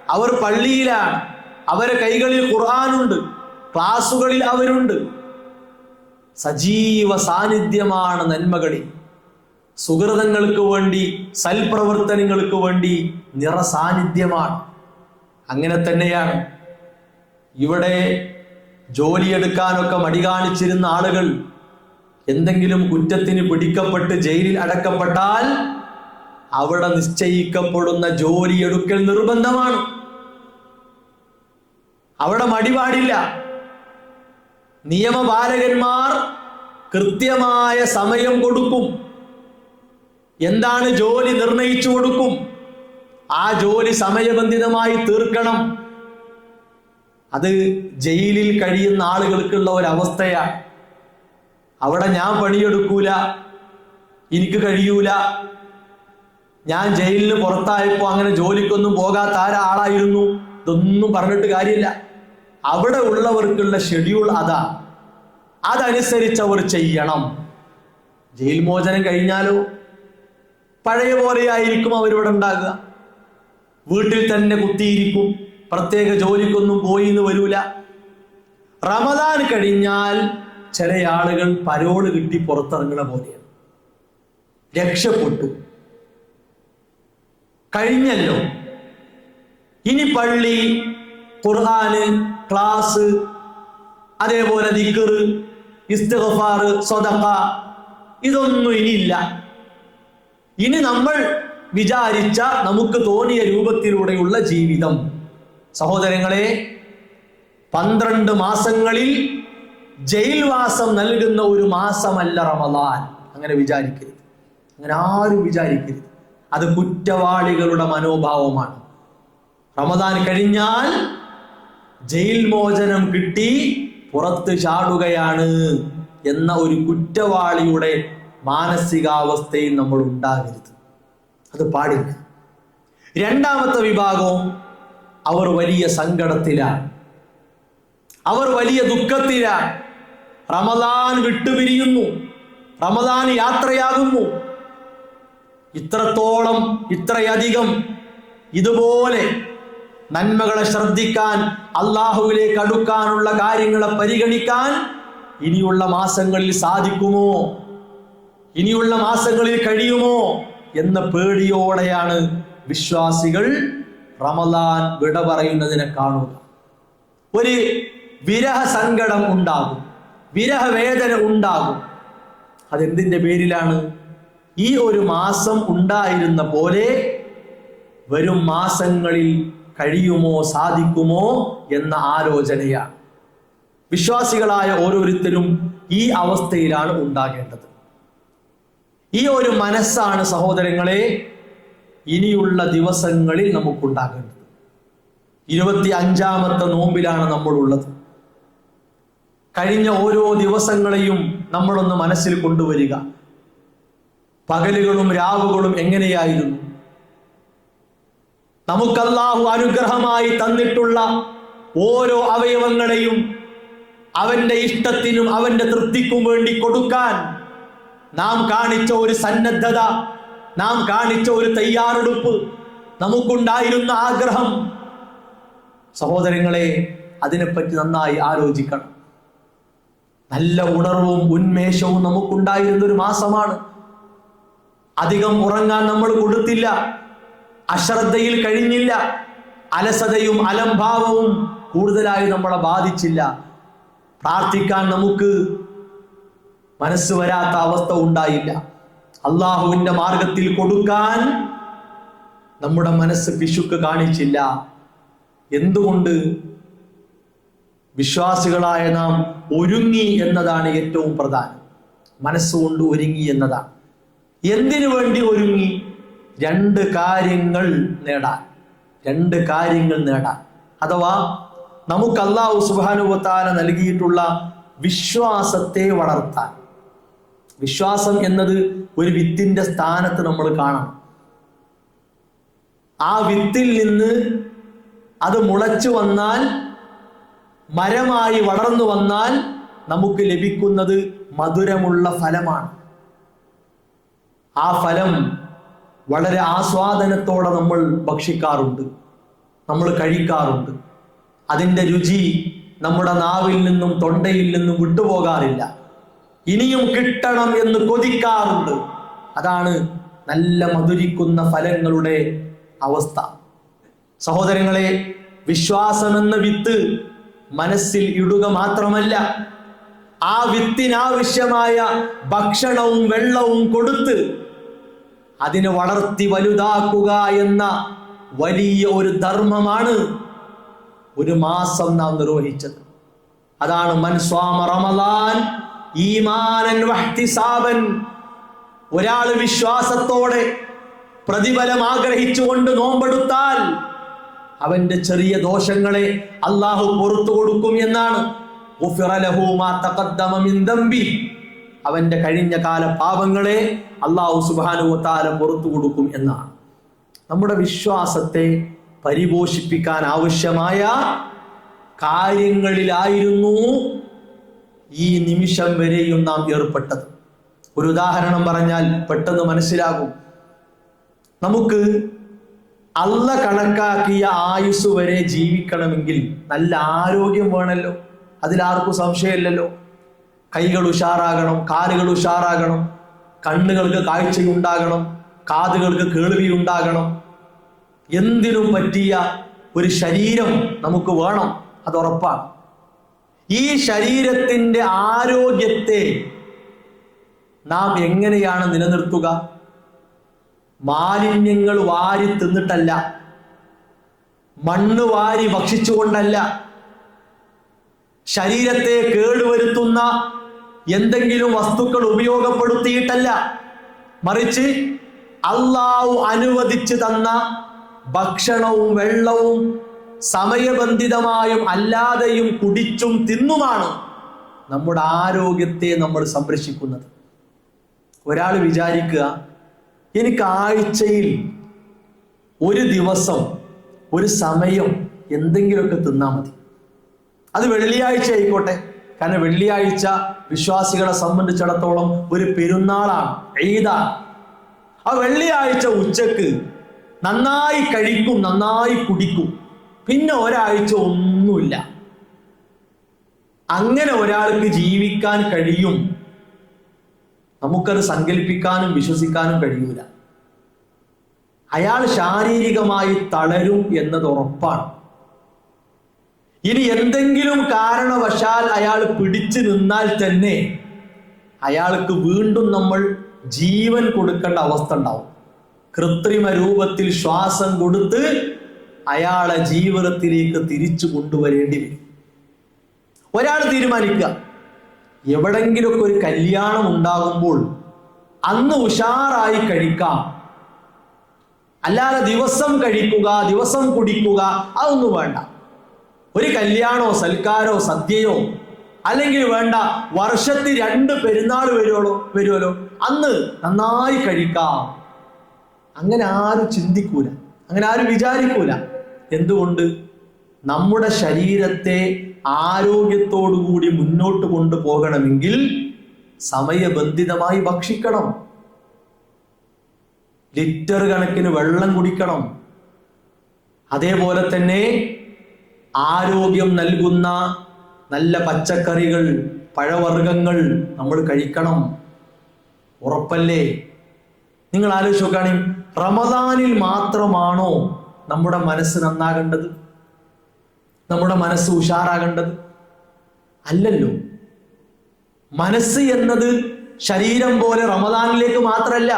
അവർ പള്ളിയിലാണ്, അവരെ കൈകളിൽ ഖുർആനുണ്ട്, ക്ലാസുകളിൽ അവരുണ്ട്. സജീവ സാന്നിധ്യമാണ് നന്മകളിൽ, സുഹൃതങ്ങൾക്ക് വേണ്ടി, സൽപ്രവർത്തനങ്ങൾക്ക് വേണ്ടി നിറസാന്നിധ്യമാണ്. അങ്ങനെ തന്നെയാണ് ഇവിടെ ജോലിയെടുക്കാനൊക്കെ മടി കാണിച്ചിരുന്ന ആളുകൾ എന്തെങ്കിലും കുറ്റത്തിന് പിടിക്കപ്പെട്ട് ജയിലിൽ അടക്കപ്പെട്ടാൽ അവിടെ നിശ്ചയിക്കപ്പെടുന്ന ജോലിയെടുക്കൽ നിർബന്ധമാണ്. അവിടെ മടി പാടില്ല. നിയമപാലകന്മാർ കൃത്യമായ സമയം കൊടുക്കും. എന്താണ് ജോലി നിർണയിച്ചു കൊടുക്കും. ആ ജോലി സമയബന്ധിതമായി തീർക്കണം. അത് ജയിലിൽ കഴിയുന്ന ആളുകൾക്കുള്ള ഒരവസ്ഥയാണ്. അവിടെ ഞാൻ പണിയെടുക്കൂല, എനിക്ക് കഴിയൂല, ഞാൻ ജയിലിന് പുറത്തായപ്പോൾ അങ്ങനെ ജോലിക്കൊന്നും പോകാത്ത ആളായിരുന്നു, ഇതൊന്നും പറഞ്ഞിട്ട് കാര്യമില്ല. അവിടെ ഉള്ളവർക്കുള്ള ഷെഡ്യൂൾ അതാ, അതനുസരിച്ച് അവർ ചെയ്യണം. ജയിൽ മോചനം കഴിഞ്ഞാലോ പഴയ പോലെയായിരിക്കും അവരിവിടെ ഉണ്ടാകുക. വീട്ടിൽ തന്നെ കുത്തിയിരിക്കും, പ്രത്യേക ജോലിക്കൊന്നും പോയി എന്ന് വരൂല. റമദാൻ കഴിഞ്ഞാൽ ചില ആളുകൾ പരോള് കിട്ടി പുറത്തിറങ്ങണ പോലെയാണ്. രക്ഷപ്പെട്ടു, കഴിഞ്ഞല്ലോ, ഇനി പള്ളി, ഖുർആന്, ക്ലാസ്, അതേപോലെ ദിക്ർ, ഇസ്തിഗ്ഫാർ, സ്വതഖ, ഇതൊന്നും ഇനിയില്ല. ഇനി നമ്മൾ വിചാരിച്ച, നമുക്ക് തോന്നിയ രൂപത്തിലൂടെയുള്ള ജീവിതം. സഹോദരങ്ങളെ, 12 മാസങ്ങളിൽ ജയിൽവാസം നൽകുന്ന ഒരു മാസമല്ല റമദാൻ. അങ്ങനെ വിചാരിക്കരുത്, അങ്ങനെ ആരും വിചാരിക്കരുത്. അത് കുറ്റവാളികളുടെ മനോഭാവമാണ്. റമദാൻ കഴിഞ്ഞാൽ ജയിൽ മോചനം കിട്ടി പുറത്ത് ചാടുകയാണ് എന്ന ഒരു കുറ്റവാളിയുടെ മാനസികാവസ്ഥയിൽ നമ്മൾ ഉണ്ടാകരുത്. അത് പാടില്ല. രണ്ടാമത്തെ വിഭാഗവും അവർ വലിയ സങ്കടത്തിലാണ്, അവർ വലിയ ദുഃഖത്തിലാണ്. റമദാൻ വിട്ടുപിരിയുന്നു, റമദാൻ യാത്രയാകുന്നു. ഇത്രത്തോളം, ഇത്രയധികം ഇതുപോലെ നന്മകളെ ശ്രദ്ധിക്കാൻ, അള്ളാഹുവിലേക്ക് അടുക്കാനുള്ള കാര്യങ്ങളെ പരിഗണിക്കാൻ ഇനിയുള്ള മാസങ്ങളിൽ സാധിക്കുമോ, ഇനിയുള്ള മാസങ്ങളിൽ കഴിയുമോ എന്ന പേടിയോടെയാണ് വിശ്വാസികൾ റമദാൻ വിട പറയുന്നതിനെ കാണുക. ഒരു വിരഹ സങ്കടം ഉണ്ടാകും, വിരഹവേദന ഉണ്ടാകും. അതെന്തിന്റെ പേരിലാണ്? ഈ ഒരു മാസം ഉണ്ടായിരുന്ന പോലെ വരും മാസങ്ങളിൽ കഴിയുമോ, സാധിക്കുമോ എന്ന ആലോചനയാണ്. വിശ്വാസികളായ ഓരോരുത്തരും ഈ അവസ്ഥയിലാണ് ഉണ്ടാകേണ്ടത്. ഈ ഒരു മനസ്സാണ് സഹോദരങ്ങളെ ഇനിയുള്ള ദിവസങ്ങളിൽ നമുക്കുണ്ടാകേണ്ടത്. 25ാമത്തെ നോമ്പിലാണ് നമ്മളുള്ളത്. കഴിഞ്ഞ ഓരോ ദിവസങ്ങളെയും നമ്മളൊന്ന് മനസ്സിൽ കൊണ്ടുവരിക. പകലുകളും രാവുകളും എങ്ങനെയായിരുന്നു? നമുക്ക് അല്ലാഹു അനുഗ്രഹമായി തന്നിട്ടുള്ള ഓരോ അവയവങ്ങളെയും അവന്റെ ഇഷ്ടത്തിനും അവന്റെ തൃപ്തിക്കും വേണ്ടി കൊടുക്കാൻ നാം കാണിച്ച ഒരു സന്നദ്ധത, നാം കാണിച്ച ഒരു തയ്യാറെടുപ്പ്, നമുക്കുണ്ടായിരുന്ന ആഗ്രഹം, സഹോദരങ്ങളെ അതിനെപ്പറ്റി നന്നായി ആലോചിക്കണം. നല്ല ഉണർവും ഉന്മേഷവും നമുക്കുണ്ടായിരുന്ന ഒരു മാസമാണ്. അധികം ഉറങ്ങാൻ നമ്മൾ കൊടുത്തില്ല, അശ്രദ്ധയിൽ കഴിഞ്ഞില്ല, അലസതയും അലംഭാവവും കൂടുതലായി നമ്മളെ ബാധിച്ചില്ല. പ്രാർത്ഥിക്കാൻ നമുക്ക് മനസ്സ് വരാത്ത അവസ്ഥ ഉണ്ടായില്ല. അള്ളാഹുവിന്റെ മാർഗത്തിൽ കൊടുക്കാൻ നമ്മുടെ മനസ്സ് പിശുക്ക് കാണിച്ചില്ല. എന്തുകൊണ്ട്? വിശ്വാസികളായ നാം ഒരുങ്ങി എന്നതാണ് ഏറ്റവും പ്രധാനം. മനസ്സുകൊണ്ട് ഒരുങ്ങി എന്നതാണ്. എന്തിനു വേണ്ടി ഒരുങ്ങി? രണ്ട് കാര്യങ്ങൾ നേടാൻ. അഥവാ നമുക്ക് അല്ലാഹു സുബ്ഹാനഹു വ തആല നൽകിയിട്ടുള്ള വിശ്വാസത്തെ വളർത്താൻ. വിശ്വാസം എന്നത് ഒരു വിത്തിന്റെ സ്ഥാനത്ത് നമ്മൾ കാണണം. ആ വിത്തിൽ നിന്ന് അത് മുളച്ചു വന്നാൽ, മരമായി വളർന്നു വന്നാൽ നമുക്ക് ലഭിക്കുന്നത് മധുരമുള്ള ഫലമാണ്. ആ ഫലം വളരെ ആസ്വാദനത്തോടെ നമ്മൾ ഭക്ഷിക്കാറുണ്ട്, നമ്മൾ കഴിക്കാറുണ്ട്. അതിൻ്റെ രുചി നമ്മുടെ നാവിൽ നിന്നും തൊണ്ടയിൽ നിന്നും വിട്ടുപോകാറില്ല. ഇനിയും കിട്ടണം എന്ന് കൊതിക്കാറുണ്ട്. അതാണ് നല്ല മധുരിക്കുന്ന ഫലങ്ങളുടെ അവസ്ഥ. സഹോദരങ്ങളെ, വിശ്വാസമെന്ന വിത്ത് മനസ്സിൽ ഇടുക മാത്രമല്ല, ആ വിത്തിനാവശ്യമായ ഭക്ഷണവും വെള്ളവും കൊടുത്ത് അതിനെ വളർത്തി വലുതാക്കുക എന്ന വലിയ ഒരു ധർമ്മമാണ് ഒരു മാസം നാം നിർവഹിച്ചത്. അതാണ് മൻ സ്വാമ റമളാൻ ഈമാനൻ വഹ്തിസാബൻ. ഒരാൾ വിശ്വാസത്തോടെ പ്രതിഫലം ആഗ്രഹിച്ചുകൊണ്ട് നോമ്പെടുത്താൽ അവന്റെ ചെറിയ ദോഷങ്ങളെ അള്ളാഹു പുറത്തു കൊടുക്കും എന്നാണ്. അവന്റെ കഴിഞ്ഞ കാല പാപങ്ങളെ അള്ളാഹു സുബ്ഹാനഹു വ തആല പുറത്തു കൊടുക്കും എന്നാണ്. നമ്മുടെ വിശ്വാസത്തെ പരിപോഷിപ്പിക്കാൻ ആവശ്യമായ കാര്യങ്ങളിലായിരുന്നു ഈ നിമിഷം വരെയും നാം ഏർപ്പെട്ടത്. ഒരു ഉദാഹരണം പറഞ്ഞാൽ പെട്ടെന്ന് മനസ്സിലാകും. നമുക്ക് അള്ള കണക്കാക്കിയ ആയുസ് വരെ ജീവിക്കണമെങ്കിൽ നല്ല ആരോഗ്യം വേണമല്ലോ. അതിലാർക്കും സംശയമില്ലല്ലോ. കൈകൾ ഉഷാറാകണം, കാലുകൾ ഉഷാറാകണം, കണ്ണുകൾക്ക് കാഴ്ചയുണ്ടാകണം, കാതുകൾക്ക് കേൾവിയുണ്ടാകണം. എന്തിനും പറ്റിയ ഒരു ശരീരം നമുക്ക് വേണം, അത് ഉറപ്പാണ്. ഈ ശരീരത്തിന്റെ ആരോഗ്യത്തെ നാം എങ്ങനെയാണ് നിലനിർത്തുക? മാലിന്യങ്ങൾ വാരി തിന്നിട്ടല്ല, മണ്ണ് വാരി ഭക്ഷിച്ചുകൊണ്ടല്ല, ശരീരത്തെ കേടുവരുത്തുന്ന എന്തെങ്കിലും വസ്തുക്കൾ ഉപയോഗപ്പെടുത്തിയിട്ടല്ല, മറിച്ച് അള്ളാഹു അനുവദിച്ചു തന്ന ഭക്ഷണവും വെള്ളവും സമയബന്ധിതമായും അല്ലാതെയും കുടിച്ചും തിന്നുമാണ് നമ്മുടെ ആരോഗ്യത്തെ നമ്മൾ സംരക്ഷിക്കുന്നത്. ഒരാൾ വിചാരിക്കുക, എനിക്ക് ആഴ്ചയിൽ ഒരു ദിവസം ഒരു സമയം എന്തെങ്കിലുമൊക്കെ തിന്നാൽ മതി. അത് വെള്ളിയാഴ്ച ആയിക്കോട്ടെ. കാരണം വെള്ളിയാഴ്ച വിശ്വാസികളെ സംബന്ധിച്ചിടത്തോളം ഒരു പെരുന്നാളാണ്, ഈദാണ്. ആ വെള്ളിയാഴ്ച ഉച്ചക്ക് നന്നായി കഴിക്കും, നന്നായി കുടിക്കും, പിന്നെ ഒരാഴ്ച ഒന്നുമില്ല. അങ്ങനെ ഒരാൾക്ക് ജീവിക്കാൻ കഴിയും? നമുക്കത് സങ്കല്പിക്കാനും വിശ്വസിക്കാനും കഴിയൂല. അയാൾ ശാരീരികമായി തളരും എന്നത് ഉറപ്പാണ്. ഇനി എന്തെങ്കിലും കാരണവശാൽ അയാൾ പിടിച്ചു നിന്നാൽ തന്നെ അയാൾക്ക് വീണ്ടും നമ്മൾ ജീവൻ കൊടുക്കേണ്ട അവസ്ഥ ഉണ്ടാവും. കൃത്രിമ രൂപത്തിൽ ശ്വാസം കൊടുത്ത് അയാളെ ജീവിതത്തിലേക്ക് തിരിച്ചു കൊണ്ടുവരേണ്ടി വരും. ഒരാൾ തീരുമാനിക്കുക, എവിടെങ്കിലുമൊക്കെ ഒരു കല്യാണം ഉണ്ടാകുമ്പോൾ അന്ന് ഉഷാറായി കഴിക്കാം, അല്ലാതെ ദിവസം കഴിക്കുക, ദിവസം കുടിക്കുക, അതൊന്നും വേണ്ട. ഒരു കല്യാണോ സൽക്കാരോ സദ്യയോ അല്ലെങ്കിൽ വേണ്ട, വർഷത്തിൽ 2 പെരുന്നാൾ വരുമല്ലോ, അന്ന് നന്നായി കഴിക്കാം. അങ്ങനെ ആരും ചിന്തിക്കൂല, അങ്ങനെ ആരും വിചാരിക്കൂല. എന്തുകൊണ്ട്? നമ്മുടെ ശരീരത്തെ ആരോഗ്യത്തോടുകൂടി മുന്നോട്ട് കൊണ്ടുപോകണമെങ്കിൽ സമയബന്ധിതമായി ഭക്ഷിക്കണം, ലിറ്റർ കണക്കിന് വെള്ളം കുടിക്കണം. അതേപോലെ തന്നെ ആരോഗ്യം നൽകുന്ന നല്ല നിങ്ങൾ ആലോചിച്ച് നോക്കുകയാണെങ്കിൽ റമദാനിൽ മാത്രമാണോ നമ്മുടെ മനസ്സ് നന്നാകേണ്ടത്, നമ്മുടെ മനസ്സ് ഉഷാറാകേണ്ടത്? അല്ലല്ലോ. മനസ്സ് എന്നത് ശരീരം പോലെ റമദാനിലേക്ക് മാത്രമല്ല,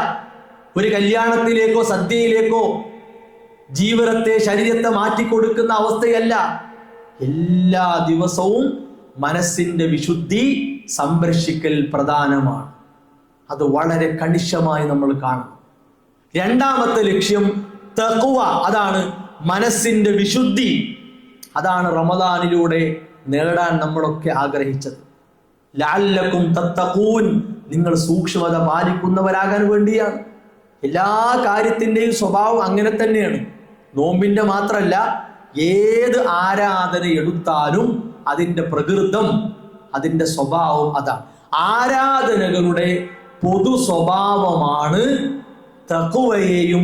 ഒരു കല്യാണത്തിലേക്കോ സദ്യയിലേക്കോ ജീവിതത്തെ ശരീരത്തെ മാറ്റിക്കൊടുക്കുന്ന അവസ്ഥയല്ല. എല്ലാ ദിവസവും മനസ്സിന്റെ വിശുദ്ധി സംരക്ഷിക്കൽ പ്രധാനമാണ്. അത് വളരെ കണിശമായി നമ്മൾ കാണണം. രണ്ടാമത്തെ ലക്ഷ്യം തഖ്വ, അതാണ് മനസ്സിന്റെ വിശുദ്ധി. അതാണ് റമദാനിലൂടെ നേടാൻ നമ്മളൊക്കെ ആഗ്രഹിച്ചത്. ലഅല്ലക്കും തത്തഖൂൻ, നിങ്ങൾ സൂക്ഷ്മത പാലിക്കുന്നവരാകാൻ വേണ്ടിയാണ്. എല്ലാ കാര്യത്തിൻ്റെയും സ്വഭാവം അങ്ങനെ തന്നെയാണ്. നോമ്പിന്റെ മാത്രമല്ല, ഏത് ആരാധന എടുത്താലും അതിൻ്റെ പ്രകൃതം, അതിൻ്റെ സ്വഭാവം അതാണ്. ആരാധനകളുടെ പൊതു സ്വഭാവമാണ് തഖ്വയെയും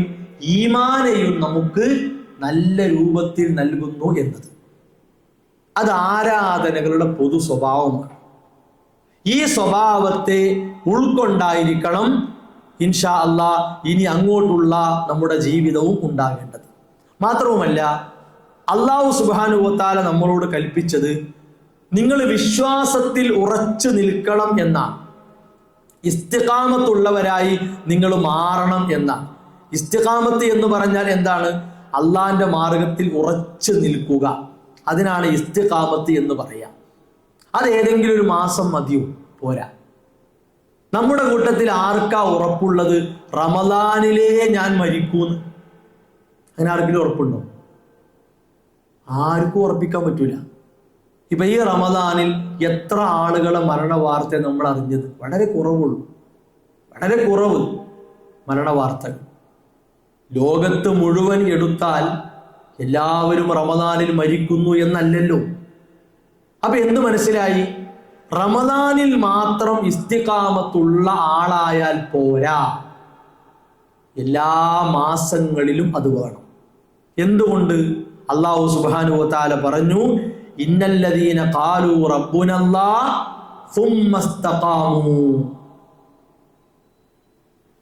ഈമാനെയും നമുക്ക് നല്ല രൂപത്തിൽ നൽകുന്നു എന്നത്. അത് ആരാധനകളുടെ പൊതു സ്വഭാവമാണ്. ഈ സ്വഭാവത്തെ ഉൾക്കൊണ്ടായിരിക്കണം ഇൻഷാ അല്ലാഹ് ഇനി അങ്ങോട്ടുള്ള നമ്മുടെ ജീവിതവും ഉണ്ടാകേണ്ടത്. മാത്രവുമല്ല, അല്ലാഹു സുബ്ഹാനഹു വ തആല നമ്മളോട് കൽപ്പിച്ചത് നിങ്ങൾ വിശ്വാസത്തിൽ ഉറച്ചു നിൽക്കണം എന്നാണ്. ഇസ്തിഖാമത്തുള്ളവരായി നിങ്ങൾ മാറണം എന്നാണ്. ഇസ്തിഖാമത്ത് എന്ന് പറഞ്ഞാൽ എന്താണ്? അള്ളാഹിന്റെ മാർഗത്തിൽ ഉറച്ചു നിൽക്കുക. അതിനാണ് ഇസ്തിഖാമത്ത് എന്ന് പറയാം. അത് ഏതെങ്കിലും ഒരു മാസം മതിയോ? പോരാ. നമ്മുടെ കൂട്ടത്തിൽ ആർക്കാ ഉറപ്പുള്ളത് റമദാനിലേ ഞാൻ മരിക്കൂന്ന്? അങ്ങനെ ആർക്കെങ്കിലും ഉറപ്പുണ്ടോ? ആർക്കും ഉറപ്പിക്കാൻ പറ്റൂല. ഇപ്പൊ ഈ റമദാനിൽ എത്ര ആളുകളെ മരണ വാർത്ത നമ്മൾ അറിഞ്ഞത്? വളരെ കുറവുള്ളൂ, വളരെ കുറവ് മരണ വാർത്തകൾ. ലോകത്ത് മുഴുവൻ എടുത്താൽ എല്ലാവരും റമദാനിൽ മരിക്കുന്നു എന്നല്ലല്ലോ. അപ്പൊ എന്ത് മനസ്സിലായി? റമദാനിൽ മാത്രം ഇസ്തിഖാമത്തുള്ള ആളായാൽ പോരാ, എല്ലാ മാസങ്ങളിലും അത് വേണം. എന്തുകൊണ്ട്? അല്ലാഹു സുബ്ഹാനഹു വ തആല പറഞ്ഞു, ഇന്നല്ലദീന ഖാലൂ റബ്ബുനല്ലാഹ് സുമ്മ ഇസ്തഖാമൂ.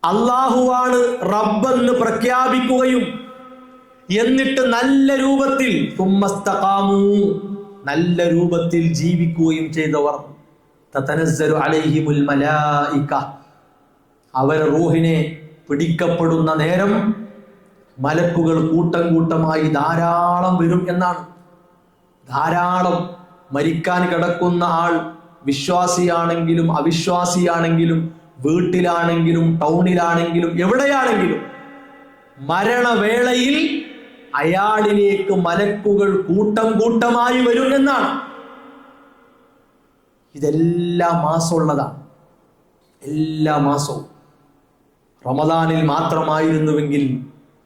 അല്ലാഹുവാണ് റബ്ബെന്ന് പ്രഖ്യാപിക്കുകയും എന്നിട്ട് നല്ല രൂപത്തിൽ സുമ്മ ഇസ്തഖാമൂ, നല്ല രൂപത്തിൽ ജീവിക്കുകയും ചെയ്തവർ, തതനസ്സലു അലൈഹിമുൽ മലായിക, അവർ റൂഹിനെ പിടിക്കപ്പെടുന്ന നേരം മലക്കുകൾ കൂട്ടം കൂട്ടമായി ധാരാളം വരും എന്നാണ്. ധാരാളം. മരിക്കാൻ കിടക്കുന്ന ആൾ വിശ്വാസിയാണെങ്കിലും അവിശ്വാസിയാണെങ്കിലും വീട്ടിലാണെങ്കിലും ടൗണിലാണെങ്കിലും എവിടെയാണെങ്കിലും മരണവേളയിൽ അയാളിലേക്ക് മലക്കുകൾ കൂട്ടം കൂട്ടമായി വരും എന്നാണ്. ഇതെല്ലാ മാസമുള്ളതാണ്, എല്ലാ മാസവും. റമദാനിൽ മാത്രമായിരുന്നുവെങ്കിൽ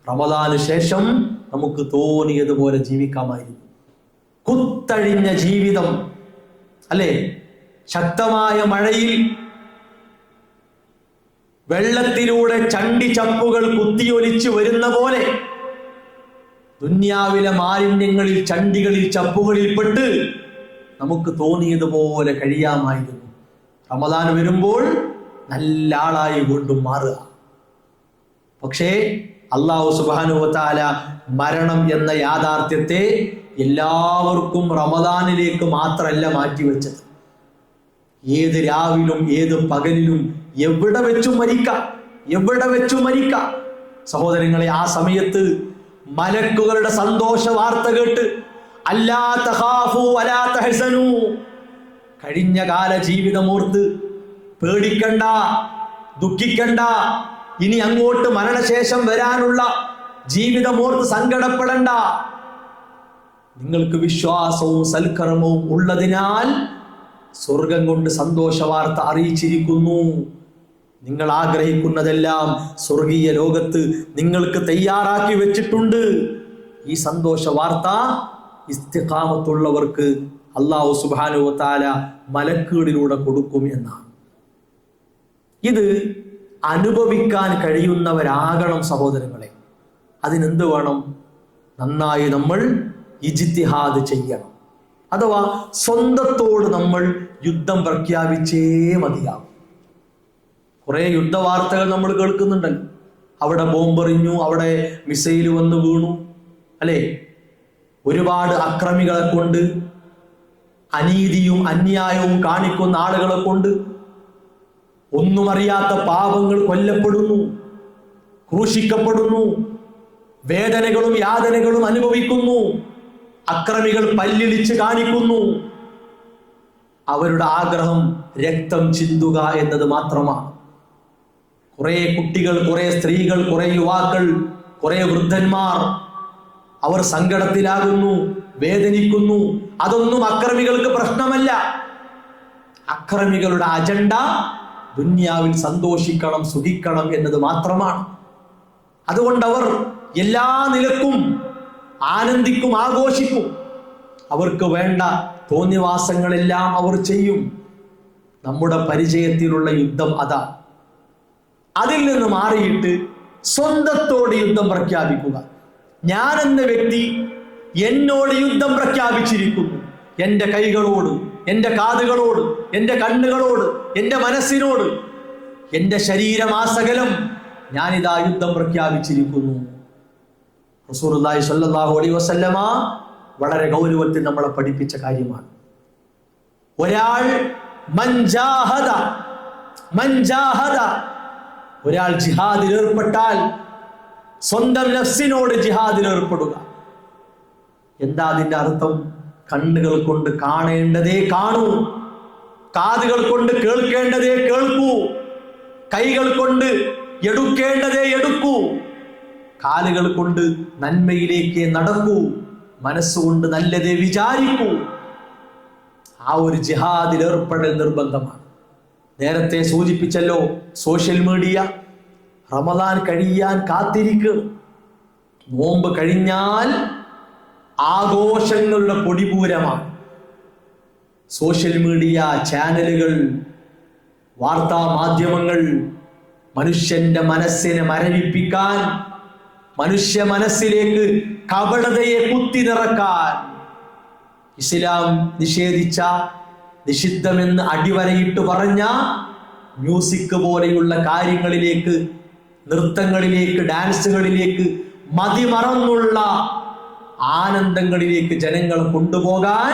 റമദാന് ശേഷം നമുക്ക് തോന്നിയതുപോലെ ജീവിക്കാമായിരുന്നു. കുത്തഴിഞ്ഞ ജീവിതം അല്ലേ? ശക്തമായ മഴയിൽ വെള്ളത്തിലൂടെ ചണ്ടി ചപ്പുകൾ കുത്തിയൊലിച്ച് വരുന്ന പോലെ ദുന്യാവിലെ മാലിന്യങ്ങളിൽ, ചണ്ടികളിൽ, ചപ്പുകളിൽ പെട്ട് നമുക്ക് തോന്നിയതുപോലെ കഴിയാമായിരുന്നു. റമദാൻ വരുമ്പോൾ നല്ല ആളായി വീണ്ടും മാറുക. പക്ഷേ അല്ലാഹു സുബ്ഹാനഹു വ തആല മരണം എന്ന യാഥാർത്ഥ്യത്തെ എല്ലാവർക്കും റമദാനിലേക്ക് മാത്രമല്ല മാറ്റിവെച്ചത്. ഏത് രാവിലും ഏത് പകലിലും എവിടെ വെച്ചും മരിക്കാം, എവിടെ വെച്ചും മരിക്കാം. സഹോദരങ്ങളെ, ആ സമയത്ത് മലക്കുകളുടെ സന്തോഷ വാർത്ത കേട്ട് അല്ലാ തഖാഫു വലാ തഹ്സനു, കഴിഞ്ഞ കാല ജീവിതമോർത്ത് പേടിക്കണ്ട, ദുഃഖിക്കണ്ട, ഇനി അങ്ങോട്ട് മരണശേഷം വരാനുള്ള ജീവിതമോർത്ത് സങ്കടപ്പെടണ്ട, നിങ്ങൾക്ക് വിശ്വാസവും സൽക്കർമ്മവും ഉള്ളതിനാൽ സ്വർഗം കൊണ്ട് സന്തോഷ വാർത്ത അറിയിച്ചിരിക്കുന്നു. നിങ്ങൾ ആഗ്രഹിക്കുന്നതെല്ലാം സ്വർഗീയ ലോകത്ത് നിങ്ങൾക്ക് തയ്യാറാക്കി വെച്ചിട്ടുണ്ട്. ഈ സന്തോഷ വാർത്ത ഇസ്തിഖാമത്തുള്ളവർക്ക് അല്ലാഹു സുബ്ഹാനഹു വ തആല മലക്കുകളിലൂടെ കൊടുക്കും എന്നാണ്. ഇത് അനുഭവിക്കാൻ കഴിയുന്നവരാകണം സഹോദരങ്ങളെ. അതിനെന്ത് വേണം? നന്നായി നമ്മൾ ഇജ്തിഹാദ് ചെയ്യണം. അഥവാ സ്വന്തത്തോട് നമ്മൾ യുദ്ധം പ്രഖ്യാപിച്ചേ മതിയാകും. കുറെ യുദ്ധവാർത്തകൾ നമ്മൾ കേൾക്കുന്നുണ്ടല്ലോ. അവിടെ ബോംബെറിഞ്ഞു, അവിടെ മിസൈൽ വന്ന് വീണു, അല്ലേ? ഒരുപാട് അക്രമികളെ കൊണ്ട്, അനീതിയും അന്യായവും കാണിക്കുന്ന ആളുകളെ കൊണ്ട് ഒന്നും അറിയാത്ത പാപങ്ങൾ കൊല്ലപ്പെടുന്നു, ക്രൂശിക്കപ്പെടുന്നു, വേദനകളും യാതനകളും അനുഭവിക്കുന്നു, അക്രമികൾ പല്ലിളിച്ച് കാണിക്കുന്നു. അവരുടെ ആഗ്രഹം രക്തം ചിന്തുക എന്നത് മാത്രമാണ്. കുറെ കുട്ടികൾ, കുറെ സ്ത്രീകൾ, കുറെ യുവാക്കൾ, കുറെ വൃദ്ധന്മാർ അവർ സങ്കടത്തിലാകുന്നു, വേദനിക്കുന്നു. അതൊന്നും അക്രമികൾക്ക് പ്രശ്നമല്ല. അക്രമികളുടെ അജണ്ട ദുനിയാവിൽ സന്തോഷിക്കണം, സുഖിക്കണം എന്നത് മാത്രമാണ്. അതുകൊണ്ട് അവർ എല്ലാ നിലക്കും ആനന്ദിക്കും, ആഘോഷിക്കും. അവർക്ക് വേണ്ട തോന്നിവാസങ്ങളെല്ലാം അവർ ചെയ്യും. നമ്മുടെ പരിചയത്തിലുള്ള യുദ്ധം അതാ. അതിൽ നിന്ന് മാറിയിട്ട് സ്വന്തത്തോട് യുദ്ധം പ്രഖ്യാപിക്കുക. ഞാൻ എന്ന വ്യക്തി എന്നോട് യുദ്ധം പ്രഖ്യാപിച്ചിരിക്കുന്നു. എൻ്റെ കൈകളോട്, എൻ്റെ കാതുകളോട്, എൻ്റെ കണ്ണുകളോട്, എൻ്റെ മനസ്സിനോട്, എൻ്റെ ശരീരമാസകലം ഞാനിതാ യുദ്ധം പ്രഖ്യാപിച്ചിരിക്കുന്നു. റസൂലുള്ളാഹി സ്വല്ലല്ലാഹു അലൈഹി വസല്ലമ വളരെ ഗൗരവത്തിൽ നമ്മളെ പഠിപ്പിച്ച കാര്യമാണ്. ഒരാൾ ഒരാൾ ജിഹാദിൽ ഏർപ്പെട്ടാൽ സ്വന്തം നഫ്സിനോട് ജിഹാദിൽ ഏർപ്പെടുക. എന്താ അതിന്റെ അർത്ഥം? കണ്ണുകൾ കൊണ്ട് കാണേണ്ടതേ കാണൂ, കാതുകൾ കൊണ്ട് കേൾക്കേണ്ടതേ കേൾക്കൂ, കൈകൾ കൊണ്ട് എടുക്കേണ്ടതേ എടുക്കൂ, കാലുകൾ കൊണ്ട് നന്മയിലേക്ക് നടക്കൂ, മനസ്സുകൊണ്ട് നല്ലതേ വിചാരിക്കൂ. ആ ഒരു ജിഹാദിൽ ഏർപ്പെടൽ നിർബന്ധമാണ്. നേരത്തെ സൂചിപ്പിച്ചല്ലോ, സോഷ്യൽ മീഡിയ റമദാൻ കഴിയാൻ കാത്തിരിക്കുക. നോമ്പ് കഴിഞ്ഞാൽ ആഘോഷങ്ങളുടെ പൊടിപൂരമാണ്. സോഷ്യൽ മീഡിയ ചാനലുകൾ, വാർത്താ മാധ്യമങ്ങൾ മനുഷ്യന്റെ മനസ്സിനെ മരവിപ്പിക്കാൻ, മനുഷ്യ മനസ്സിലേക്ക് കപടതയെ കുത്തി നിറക്കാൻ, ഇസ്ലാം നിഷേധിച്ച, നിഷിദ്ധമെന്ന് അടിവരയിട്ട് പറഞ്ഞ മ്യൂസിക് പോലെയുള്ള കാര്യങ്ങളിലേക്ക്, നൃത്തങ്ങളിലേക്ക്, ഡാൻസുകളിലേക്ക്, മതിമറന്നുള്ള ആനന്ദങ്ങളിലേക്ക് ജനങ്ങളെ കൊണ്ടുപോകാൻ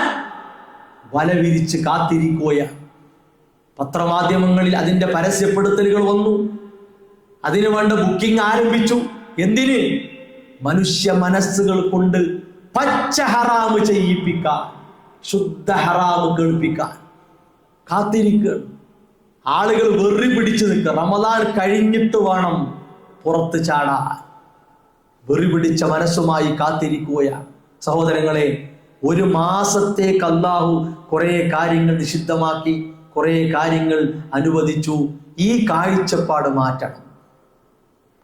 വലവിരിച്ച് കാത്തിരിക്കുകയാണ്. പത്രമാധ്യമങ്ങളിൽ അതിന്റെ പരസ്യപ്പെടുത്തലുകൾ വന്നു, അതിനു വേണ്ട ബുക്കിംഗ് ആരംഭിച്ചു. എന്തിന്? മനുഷ്യ മനസ്സുകൾ കൊണ്ട് പച്ച ഹറാമ് ചെയ്യിപ്പിക്കാൻ, ശുദ്ധ ഹറാമ് കേൾപ്പിക്കാൻ കാത്തിരിക്കുക. ആളുകൾ വെറി പിടിച്ചു നിൽക്കുക. റമദാൻ കഴിഞ്ഞിട്ട് വേണം പുറത്ത് ചാടാൻ. വെറി പിടിച്ച മനസ്സുമായി കാത്തിരിക്കുകയാണ്. സഹോദരങ്ങളെ, ഒരു മാസത്തേക്ക് അല്ലാഹു കുറെ കാര്യങ്ങൾ നിഷിദ്ധമാക്കി, കുറെ കാര്യങ്ങൾ അനുവദിച്ചു. ഈ കാഴ്ചപ്പാട് മാറ്റണം.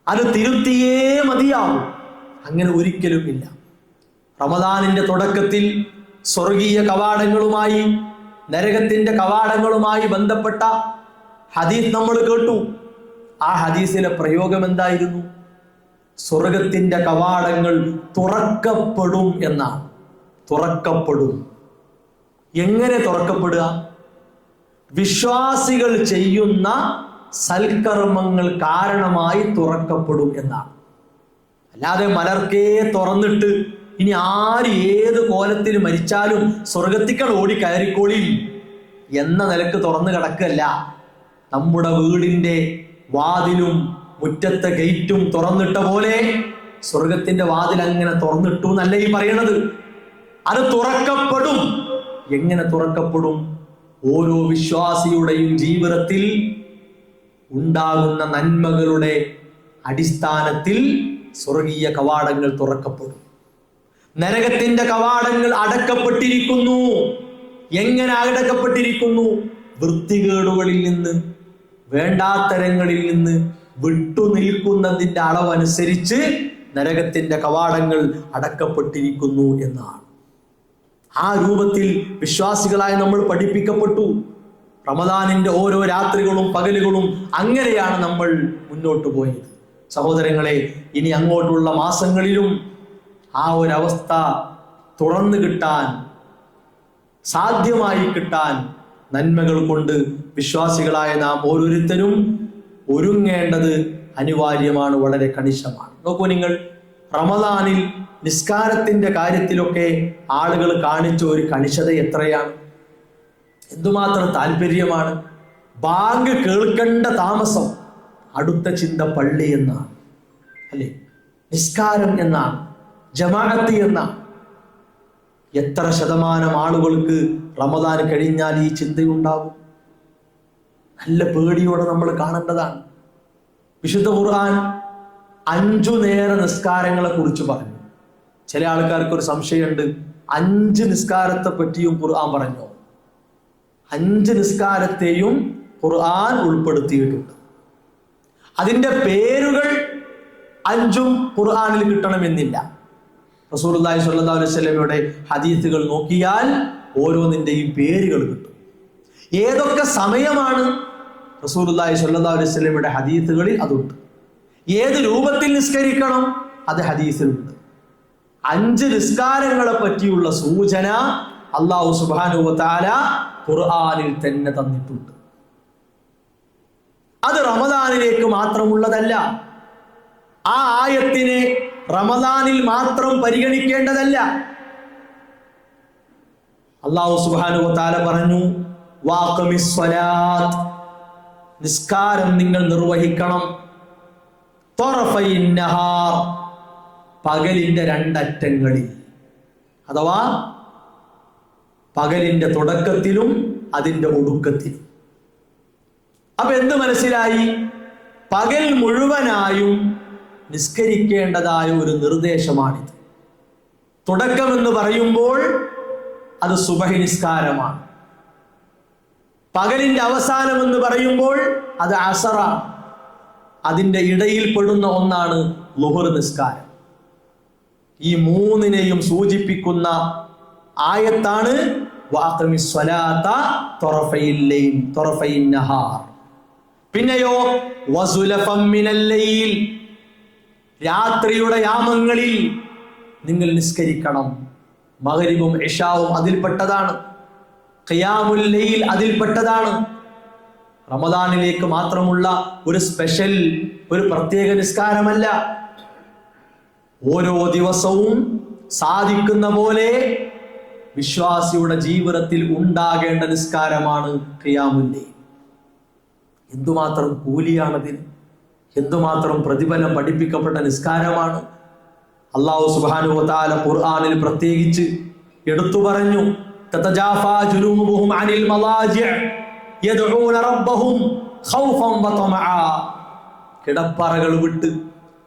അത് തിരുത്തിയേ മതിയാവും. അങ്ങനെ ഒരിക്കലും ഇല്ല. റമദാനിന്റെ തുടക്കത്തിൽ സ്വർഗീയ കവാടങ്ങളുമായി, നരകത്തിന്റെ കവാടങ്ങളുമായി ബന്ധപ്പെട്ട ഹദീസ് നമ്മൾ കേട്ടു. ആ ഹദീസിലെ പ്രയോഗം എന്തായിരുന്നു? സ്വർഗത്തിന്റെ കവാടങ്ങൾ തുറക്കപ്പെടും എന്നാണ്. തുറക്കപ്പെടും. എങ്ങനെ തുറക്കപ്പെടുക? വിശ്വാസികൾ ചെയ്യുന്ന സൽക്കർമ്മങ്ങൾ കാരണമായി തുറക്കപ്പെടും എന്നാണ്. അല്ലാതെ മലർക്കേ തുറന്നിട്ട് ഇനി ആര് ഏത് കോലത്തിൽ മരിച്ചാലും സ്വർഗത്തിക്കൽ ഓടി കയറിക്കോളി എന്ന നിലക്ക് തുറന്നു കിടക്കല്ല. നമ്മുടെ വീടിന്റെ വാതിലും മുറ്റത്തെ ഗേറ്റും തുറന്നിട്ട പോലെ സ്വർഗത്തിന്റെ വാതിൽ അങ്ങനെ തുറന്നിട്ടു എന്നല്ല ഈ പറയണത്. അത് തുറക്കപ്പെടും. എങ്ങനെ തുറക്കപ്പെടും? ഓരോ വിശ്വാസിയുടെയും ജീവിതത്തിൽ ഉണ്ടാകുന്ന നന്മകളുടെ അടിസ്ഥാനത്തിൽ സ്വർഗീയ കവാടങ്ങൾ തുറക്കപ്പെടും. നരകത്തിന്റെ കവാടങ്ങൾ അടക്കപ്പെട്ടിരിക്കുന്നു. എങ്ങനെ അടക്കപ്പെട്ടിരിക്കുന്നു? വൃത്തികേടുകളിൽ നിന്ന്, വേണ്ടാത്തരങ്ങളിൽ നിന്ന് വിട്ടുനിൽക്കുന്നതിന്റെ അളവനുസരിച്ച് നരകത്തിന്റെ കവാടങ്ങൾ അടക്കപ്പെട്ടിരിക്കുന്നു എന്നാണ്. ആ രൂപത്തിൽ വിശ്വാസികളായി നമ്മൾ പഠിപ്പിക്കപ്പെട്ടു. റമദാനിന്റെ ഓരോ രാത്രികളും പകലുകളും അങ്ങനെയാണ് നമ്മൾ മുന്നോട്ട് പോയത്. സഹോദരങ്ങളെ, ഇനി അങ്ങോട്ടുള്ള മാസങ്ങളിലും ആ ഒരവസ്ഥ തുറന്നു കിട്ടാൻ, സാധ്യമായി കിട്ടാൻ നന്മകൾ കൊണ്ട് വിശ്വാസികളായ നാം ഓരോരുത്തരും ഒരുങ്ങേണ്ടത് അനിവാര്യമാണ്, വളരെ കണിശമാണ്. നോക്കൂ നിങ്ങൾ, റമദാനിൽ നിസ്കാരത്തിന്റെ കാര്യത്തിലൊക്കെ ആളുകൾ കാണിച്ച ഒരു കണിശത എത്രയാണ്, എന്തുമാത്രം താല്പര്യമാണ്. ബാങ്ക് കേൾക്കേണ്ട താമസം അടുത്ത ചിന്ത പള്ളി എന്നാണ്, അല്ലേ? നിസ്കാരം എന്നാണ്, ജമാഅത്ത് എന്നാണ്. എത്ര ശതമാനം ആളുകൾക്ക് റമദാൻ കഴിഞ്ഞാൽ ഈ ചിന്തയുണ്ടാവും? നല്ല പേടിയോടെ നമ്മൾ കാണേണ്ടതാണ്. വിശുദ്ധ ഖുർആൻ 5 നേര നിസ്കാരങ്ങളെ കുറിച്ച് പറഞ്ഞു. ചില ആൾക്കാർക്ക് ഒരു സംശയമുണ്ട്, 5 നിസ്കാരത്തെ പറ്റിയും ഖുർആൻ പറഞ്ഞോ? 5 നിസ്കാരത്തെയും ഖുർആൻ ഉൾപ്പെടുത്തിയിട്ടുണ്ട്. അതിൻ്റെ പേരുകൾ 5ഉം ഖുർആനിൽ കിട്ടണമെന്നില്ല. റസൂലുള്ളാഹി സ്വല്ലല്ലാഹു അലൈഹി വസല്ലമയുടെ ഹദീസുകൾ നോക്കിയാൽ ഓരോന്നിൻ്റെയും പേരുകൾ കിട്ടും. ഏതൊക്കെ സമയമാണ് റസൂലുള്ളാഹി സ്വല്ലല്ലാഹു അലൈഹി വസല്ലമയുടെ ഹദീസുകളിൽ അതുണ്ട്. ഏത് രൂപത്തിൽ നിസ്കരിക്കണം അത് ഹദീസിലുണ്ട്. 5 നിസ്കാരങ്ങളെ പറ്റിയുള്ള സൂചന അല്ലാഹു സുബ്ഹാനഹു വ തആല ഖുർആനിൽ തന്നെ തന്നിട്ടുണ്ട്. അത് റമദാനിലേക്ക് മാത്രമുള്ളതല്ല. ആ ആയത്തിനെ റമദാനിൽ മാത്രം പരിഗണിക്കേണ്ടതല്ല. അല്ലാഹു സുബ്ഹാനഹു വ തആല പറഞ്ഞു, വാഖിമിസ് സ്വലാത്ത്, നിസ്കാരം നിങ്ങൾ നിർവഹിക്കണം. ത്വറഫൈൻ നഹാർ, പകലിന്റെ 2 അറ്റങ്ങളിൽ, അഥവാ പകലിന്റെ തുടക്കത്തിലും അതിന്റെ ഒടുക്കത്തിലും. അപ്പൊ എന്ത് മനസ്സിലായി? പകൽ മുഴുവനായും നിസ്കരിക്കേണ്ടതായ ഒരു നിർദ്ദേശമാണിത്. തുടക്കം എന്ന് പറയുമ്പോൾ അത് സുബഹി നിസ്കാരമാണ്. പകലിന്റെ അവസാനം എന്ന് പറയുമ്പോൾ അത് അസറാണ്. അതിൻ്റെ ഇടയിൽ പെടുന്ന ഒന്നാണ് ളുഹർ നിസ്കാരം. ഈ 3നെയും സൂചിപ്പിക്കുന്ന ആയത്താണ് വാഖിമിസ് സ്വലാത്ത ത്വറഫൈൽ ലൈൽ ത്വറഫൈൻ നഹാർ. പിന്നെയോ വസുലഫം മിനൽ ലൈൽ, രാത്രിയുടെ യാമങ്ങളിൽ നിങ്ങൾ നിസ്കരിക്കണം. മഗ്രിബും ഇശാവും അതിൽപ്പെട്ടതാണ്. ഖിയാമുൽ ലൈൽ അതിൽപ്പെട്ടതാണ്. റമദാനിലേക്ക് മാത്രമുള്ള ഒരു സ്പെഷ്യൽ, ഒരു പ്രത്യേക നിസ്കാരമല്ല. ഓരോ ദിവസവും സാധിക്കുന്ന പോലെ വിശ്വാസിയുടെ ജീവിതത്തിൽ ഉണ്ടാകേണ്ട നിസ്കാരമാണ് ഖിയാമുൽ ലൈൽ. എന്തുമാത്രം കൂലിയാണതിന്, എന്തുമാത്രം പ്രതിഫലം പഠിപ്പിക്കപ്പെട്ട നിസ്കാരമാണ്. അല്ലാഹു സുബ്ഹാനഹു വ തആല ഖുർആനിൽ പ്രത്യേകിച്ച് എടുത്തു പറഞ്ഞു, തതജാഫാ ജുനൂബുഹും അനിൽ മളാജിഅ യദ്ഊന റബ്ബഹും ഖൗഫൻ വ തമഅ. കിടപ്പറകൾ വിട്ട്,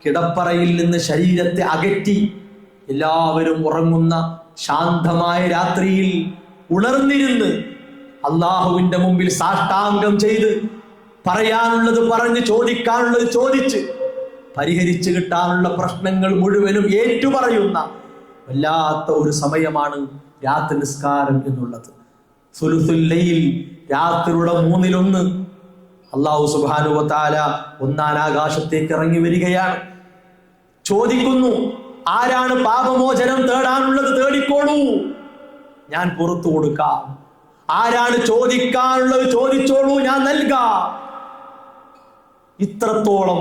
കിടപ്പറയിൽ നിന്ന് ശരീരത്തെ അകറ്റി എല്ലാവരും ഉറങ്ങുന്ന ശാന്തമായ രാത്രിയിൽ ഉണർന്നിരുന്ന് അല്ലാഹുവിന്റെ മുമ്പിൽ സാഷ്ടാംഗം ചെയ്ത് പറയാനുള്ളത് പറഞ്ഞ് ചോദിക്കാനുള്ളത് ചോദിച്ച് പരിഹരിച്ചു കിട്ടാനുള്ള പ്രശ്നങ്ങൾ മുഴുവനും ഏറ്റുപറയുന്ന വല്ലാത്ത ഒരു സമയമാണ് രാത്രി നിസ്കാരം എന്നുള്ളത്. സുലുസുൽ ലൈൽ, രാത്രിയുടെ 1/3 അല്ലാഹു സുബ്ഹാനഹു വ തആല 1ാം ആകാശത്തേക്ക് ഇറങ്ങി വരികയാണ്. ചോദിക്കുന്നു, ആരാണ് പാപമോചനം തേടാനുള്ളത്? തേടിക്കോളൂ, ഞാൻ പുറത്തു കൊടുക്കാം. ആരാണ് ചോദിക്കാനുള്ളത്? ചോദിച്ചോളൂ, ഞാൻ നൽകാം. ഇത്രത്തോളം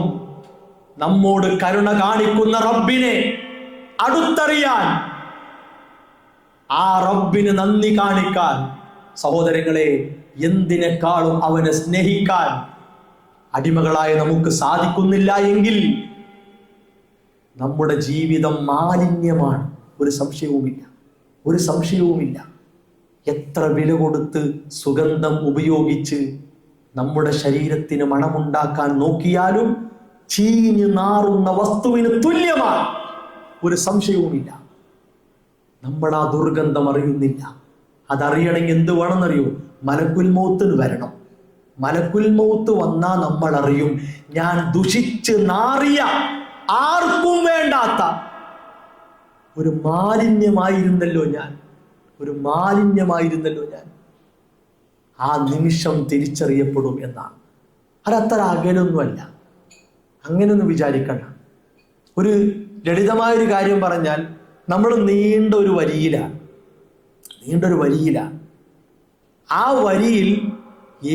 നമ്മോട് കരുണ കാണിക്കുന്ന റബ്ബിനെ അടുത്തറിയാൻ, ആ റബ്ബിന് നന്ദി കാണിക്കാൻ, സഹോദരങ്ങളെ, എന്തിനേക്കാളും അവനെ സ്നേഹിക്കാൻ അടിമകളായി നമുക്ക് സാധിക്കുന്നില്ല എങ്കിൽ നമ്മുടെ ജീവിതം മാലിന്യമാണ്. ഒരു സംശയവുമില്ല, ഒരു സംശയവുമില്ല. എത്ര വില കൊടുത്ത് സുഗന്ധം ഉപയോഗിച്ച് നമ്മുടെ ശരീരത്തിന് മണമുണ്ടാക്കാൻ നോക്കിയാലും ചീഞ്ഞു നാറുന്ന വസ്തുവിന് തുല്യമാണ്. ഒരു സംശയവുമില്ല. നമ്മൾ ആ ദുർഗന്ധം അറിയുന്നില്ല. അതറിയണമെങ്കിൽ എന്ത് വേണമെന്നറിയോ? മലക്കുൽ മൗത്തിന് വരണം. മലക്കുൽ മൗത്ത് വന്നാൽ നമ്മൾ അറിയും, ഞാൻ ദുഷിച്ച് നാറിയ, ആർക്കും വേണ്ടാത്ത ഒരു മാലിന്യമായിരുന്നല്ലോ ഞാൻ, ഒരു മാലിന്യമായിരുന്നല്ലോ ഞാൻ. ആ നിമിഷം തിരിച്ചറിയപ്പെടും എന്നാണ്. അതത്ര അകലൊന്നുമല്ല, അങ്ങനെയൊന്നും വിചാരിക്കണ്ട. ഒരു ലളിതമായൊരു കാര്യം പറഞ്ഞാൽ, നമ്മൾ നീണ്ടൊരു വരിയിലാണ്. ആ വരിയിൽ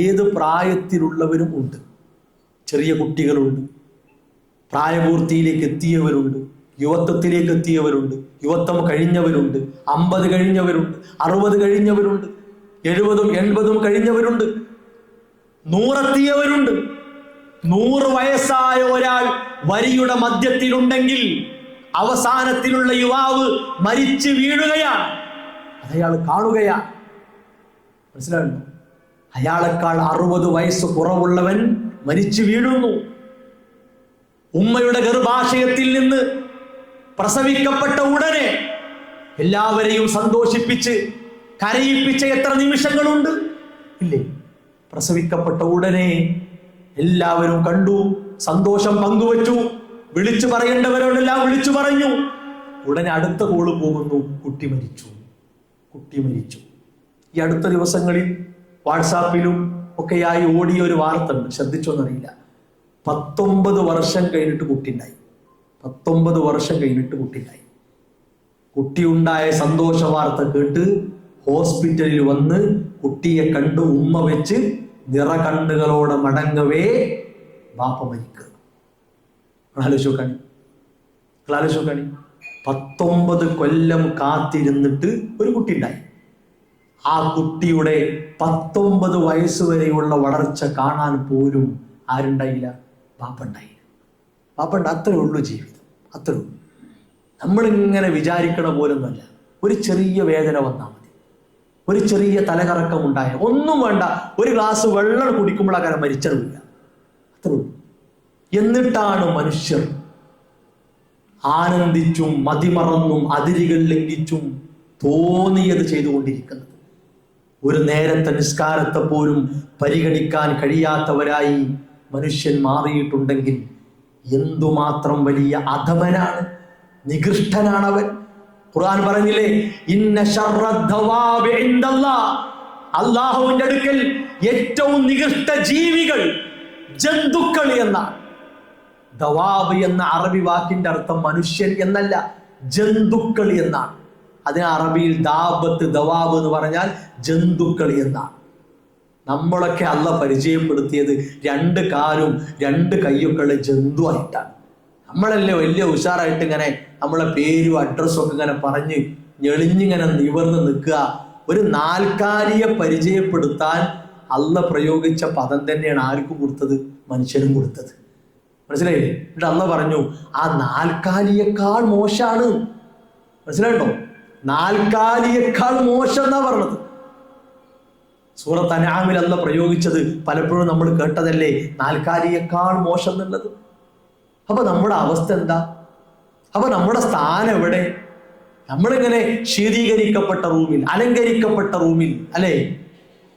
ഏത് പ്രായത്തിലുള്ളവരും ഉണ്ട്. ചെറിയ കുട്ടികളുണ്ട്, പ്രായപൂർത്തിയിലേക്ക് എത്തിയവരുണ്ട്, യുവത്വത്തിലേക്ക് എത്തിയവരുണ്ട്, യുവത്വം കഴിഞ്ഞവരുണ്ട്, 50 കഴിഞ്ഞവരുണ്ട്, 60 കഴിഞ്ഞവരുണ്ട്, 70 80 കഴിഞ്ഞവരുണ്ട്, 100 എത്തിയവരുണ്ട്. 100 വയസ്സായ ഒരാൾ വരിയുടെ മധ്യത്തിലുണ്ടെങ്കിൽ അവസാനത്തിലുള്ള യുവാവ് മരിച്ചു വീഴുകയാണ്. അയാൾ കാണുകയാണ്. മനസ്സിലാവുന്നു? അയാളെക്കാൾ 60 വയസ്സ് കുറവുള്ളവൻ മരിച്ചു വീഴുന്നു. ഉമ്മയുടെ ഗർഭാശയത്തിൽ നിന്ന് പ്രസവിക്കപ്പെട്ട ഉടനെ എല്ലാവരെയും സന്തോഷിപ്പിച്ച് കരയിപ്പിച്ച എത്ര നിമിഷങ്ങളുണ്ട് ഇല്ലേ? പ്രസവിക്കപ്പെട്ട ഉടനെ എല്ലാവരും കണ്ടു, സന്തോഷം പങ്കുവച്ചു, വിളിച്ചു പറയേണ്ടവരോടെല്ലാം വിളിച്ചു പറഞ്ഞു. ഉടനെ അടുത്ത കോള് പോകുന്നു, കുട്ടി മരിച്ചു. ഈ അടുത്ത ദിവസങ്ങളിൽ വാട്സാപ്പിലും ഒക്കെയായി ഓടിയ ഒരു വാർത്ത ഉണ്ട്, ശ്രദ്ധിച്ചോന്നറിയില്ല. 19 വർഷം കഴിഞ്ഞിട്ട് കുട്ടിയുണ്ടായി. 19 വർഷം കഴിഞ്ഞിട്ട് കുട്ടിയുണ്ടായി. കുട്ടിയുണ്ടായ സന്തോഷ വാർത്ത കേട്ട് ഹോസ്പിറ്റലിൽ വന്ന് കുട്ടിയെ കണ്ട് ഉമ്മ വെച്ച് നിറകണ്ണുകളോടെ മടങ്ങവേ ബാപ്പ മരിക്കുക. ആലോചിച്ചോക്കാണി 19 കൊല്ലം കാത്തിരുന്നിട്ട് ഒരു കുട്ടി ഉണ്ടായി. ആ കുട്ടിയുടെ 19 വയസ്സ് വരെയുള്ള വളർച്ച കാണാൻ പോലും ആരുണ്ടായില്ല? ബാപ്പ ഉണ്ടായില്ല. അത്രേ ഉള്ളൂ ജീവിതം, അത്രേ ഉള്ളൂ. നമ്മളിങ്ങനെ വിചാരിക്കണ പോലൊന്നുമല്ല. ഒരു ചെറിയ വേദന വന്നാൽ മതി, ഒരു ചെറിയ തലകറക്കം ഉണ്ടായ, ഒന്നും വേണ്ട, ഒരു ഗ്ലാസ് വെള്ളം കുടിക്കുമ്പോഴാകാരം മരിച്ചറിയില്ല. അത്രേ ഉള്ളൂ. എന്നിട്ടാണ് മനുഷ്യർ ആനന്ദിച്ചും മതിമറന്നും അതിരുകൾ ലംഘിച്ചും തോന്നിയത് ചെയ്തുകൊണ്ടിരിക്കുന്നത്. ഒരു നേരത്തെ നിസ്കാരത്തെ പോലും പരിഗണിക്കാൻ കഴിയാത്തവരായി മനുഷ്യൻ മാറിയിട്ടുണ്ടെങ്കിൽ എന്തുമാത്രം വലിയ അധമനാണ്, നികൃഷ്ടനാണവൻ. ഖുർആൻ പറഞ്ഞില്ലേ, ഇന്ന ശർറദ്ദവാബി ഇൻദല്ലാഹ്, അല്ലാഹുവിന്റെ അടുക്കൽ ഏറ്റവും നികൃഷ്ട ജീവികൾ ജന്തുക്കൾ എന്നാണ്. ദവാബ് എന്ന അറബി വാക്കിന്റെ അർത്ഥം മനുഷ്യൻ എന്നല്ല, ജന്തുക്കൾ എന്നാണ്. അതിന് അറബിയിൽ ദാബത്ത് ദവാബ് എന്ന് പറഞ്ഞാൽ ജന്തുക്കൾ എന്നാണ്. നമ്മളൊക്കെ അള്ള പരിചയപ്പെടുത്തിയത് 2 കാലും 2 കൈയൊക്കെ ഉള്ള ജന്തുവായിട്ടാണ്. നമ്മളല്ലേ വലിയ ഉഷാറായിട്ട് ഇങ്ങനെ നമ്മളെ പേരും അഡ്രസ്സും ഒക്കെ ഇങ്ങനെ പറഞ്ഞ് ഞെളിഞ്ഞിങ്ങനെ നിവർന്ന് നിൽക്കുക. ഒരു 4 പരിചയപ്പെടുത്താൻ അള്ള പ്രയോഗിച്ച പദം തന്നെയാണ് ആർക്കും കൊടുത്തത്? മനുഷ്യനും കൊടുത്തത്. മനസ്സിലായില്ലേ? എന്നിട്ട് അള്ള പറഞ്ഞു, ആ 4 മോശാണ്. മനസ്സിലായിട്ടോ? 4 മോശം എന്നാ പറഞ്ഞത്. സൂറത്ത് അൻആമിൽ അള്ള പ്രയോഗിച്ചത് പലപ്പോഴും നമ്മൾ കേട്ടതല്ലേ, 4 മോശം എന്നുള്ളത്. അപ്പൊ നമ്മുടെ അവസ്ഥ എന്താ? അപ്പൊ നമ്മുടെ സ്ഥാനം എവിടെ? നമ്മളിങ്ങനെ ശീതീകരിക്കപ്പെട്ട റൂമിൽ, അലങ്കരിക്കപ്പെട്ട റൂമിൽ അല്ലെ?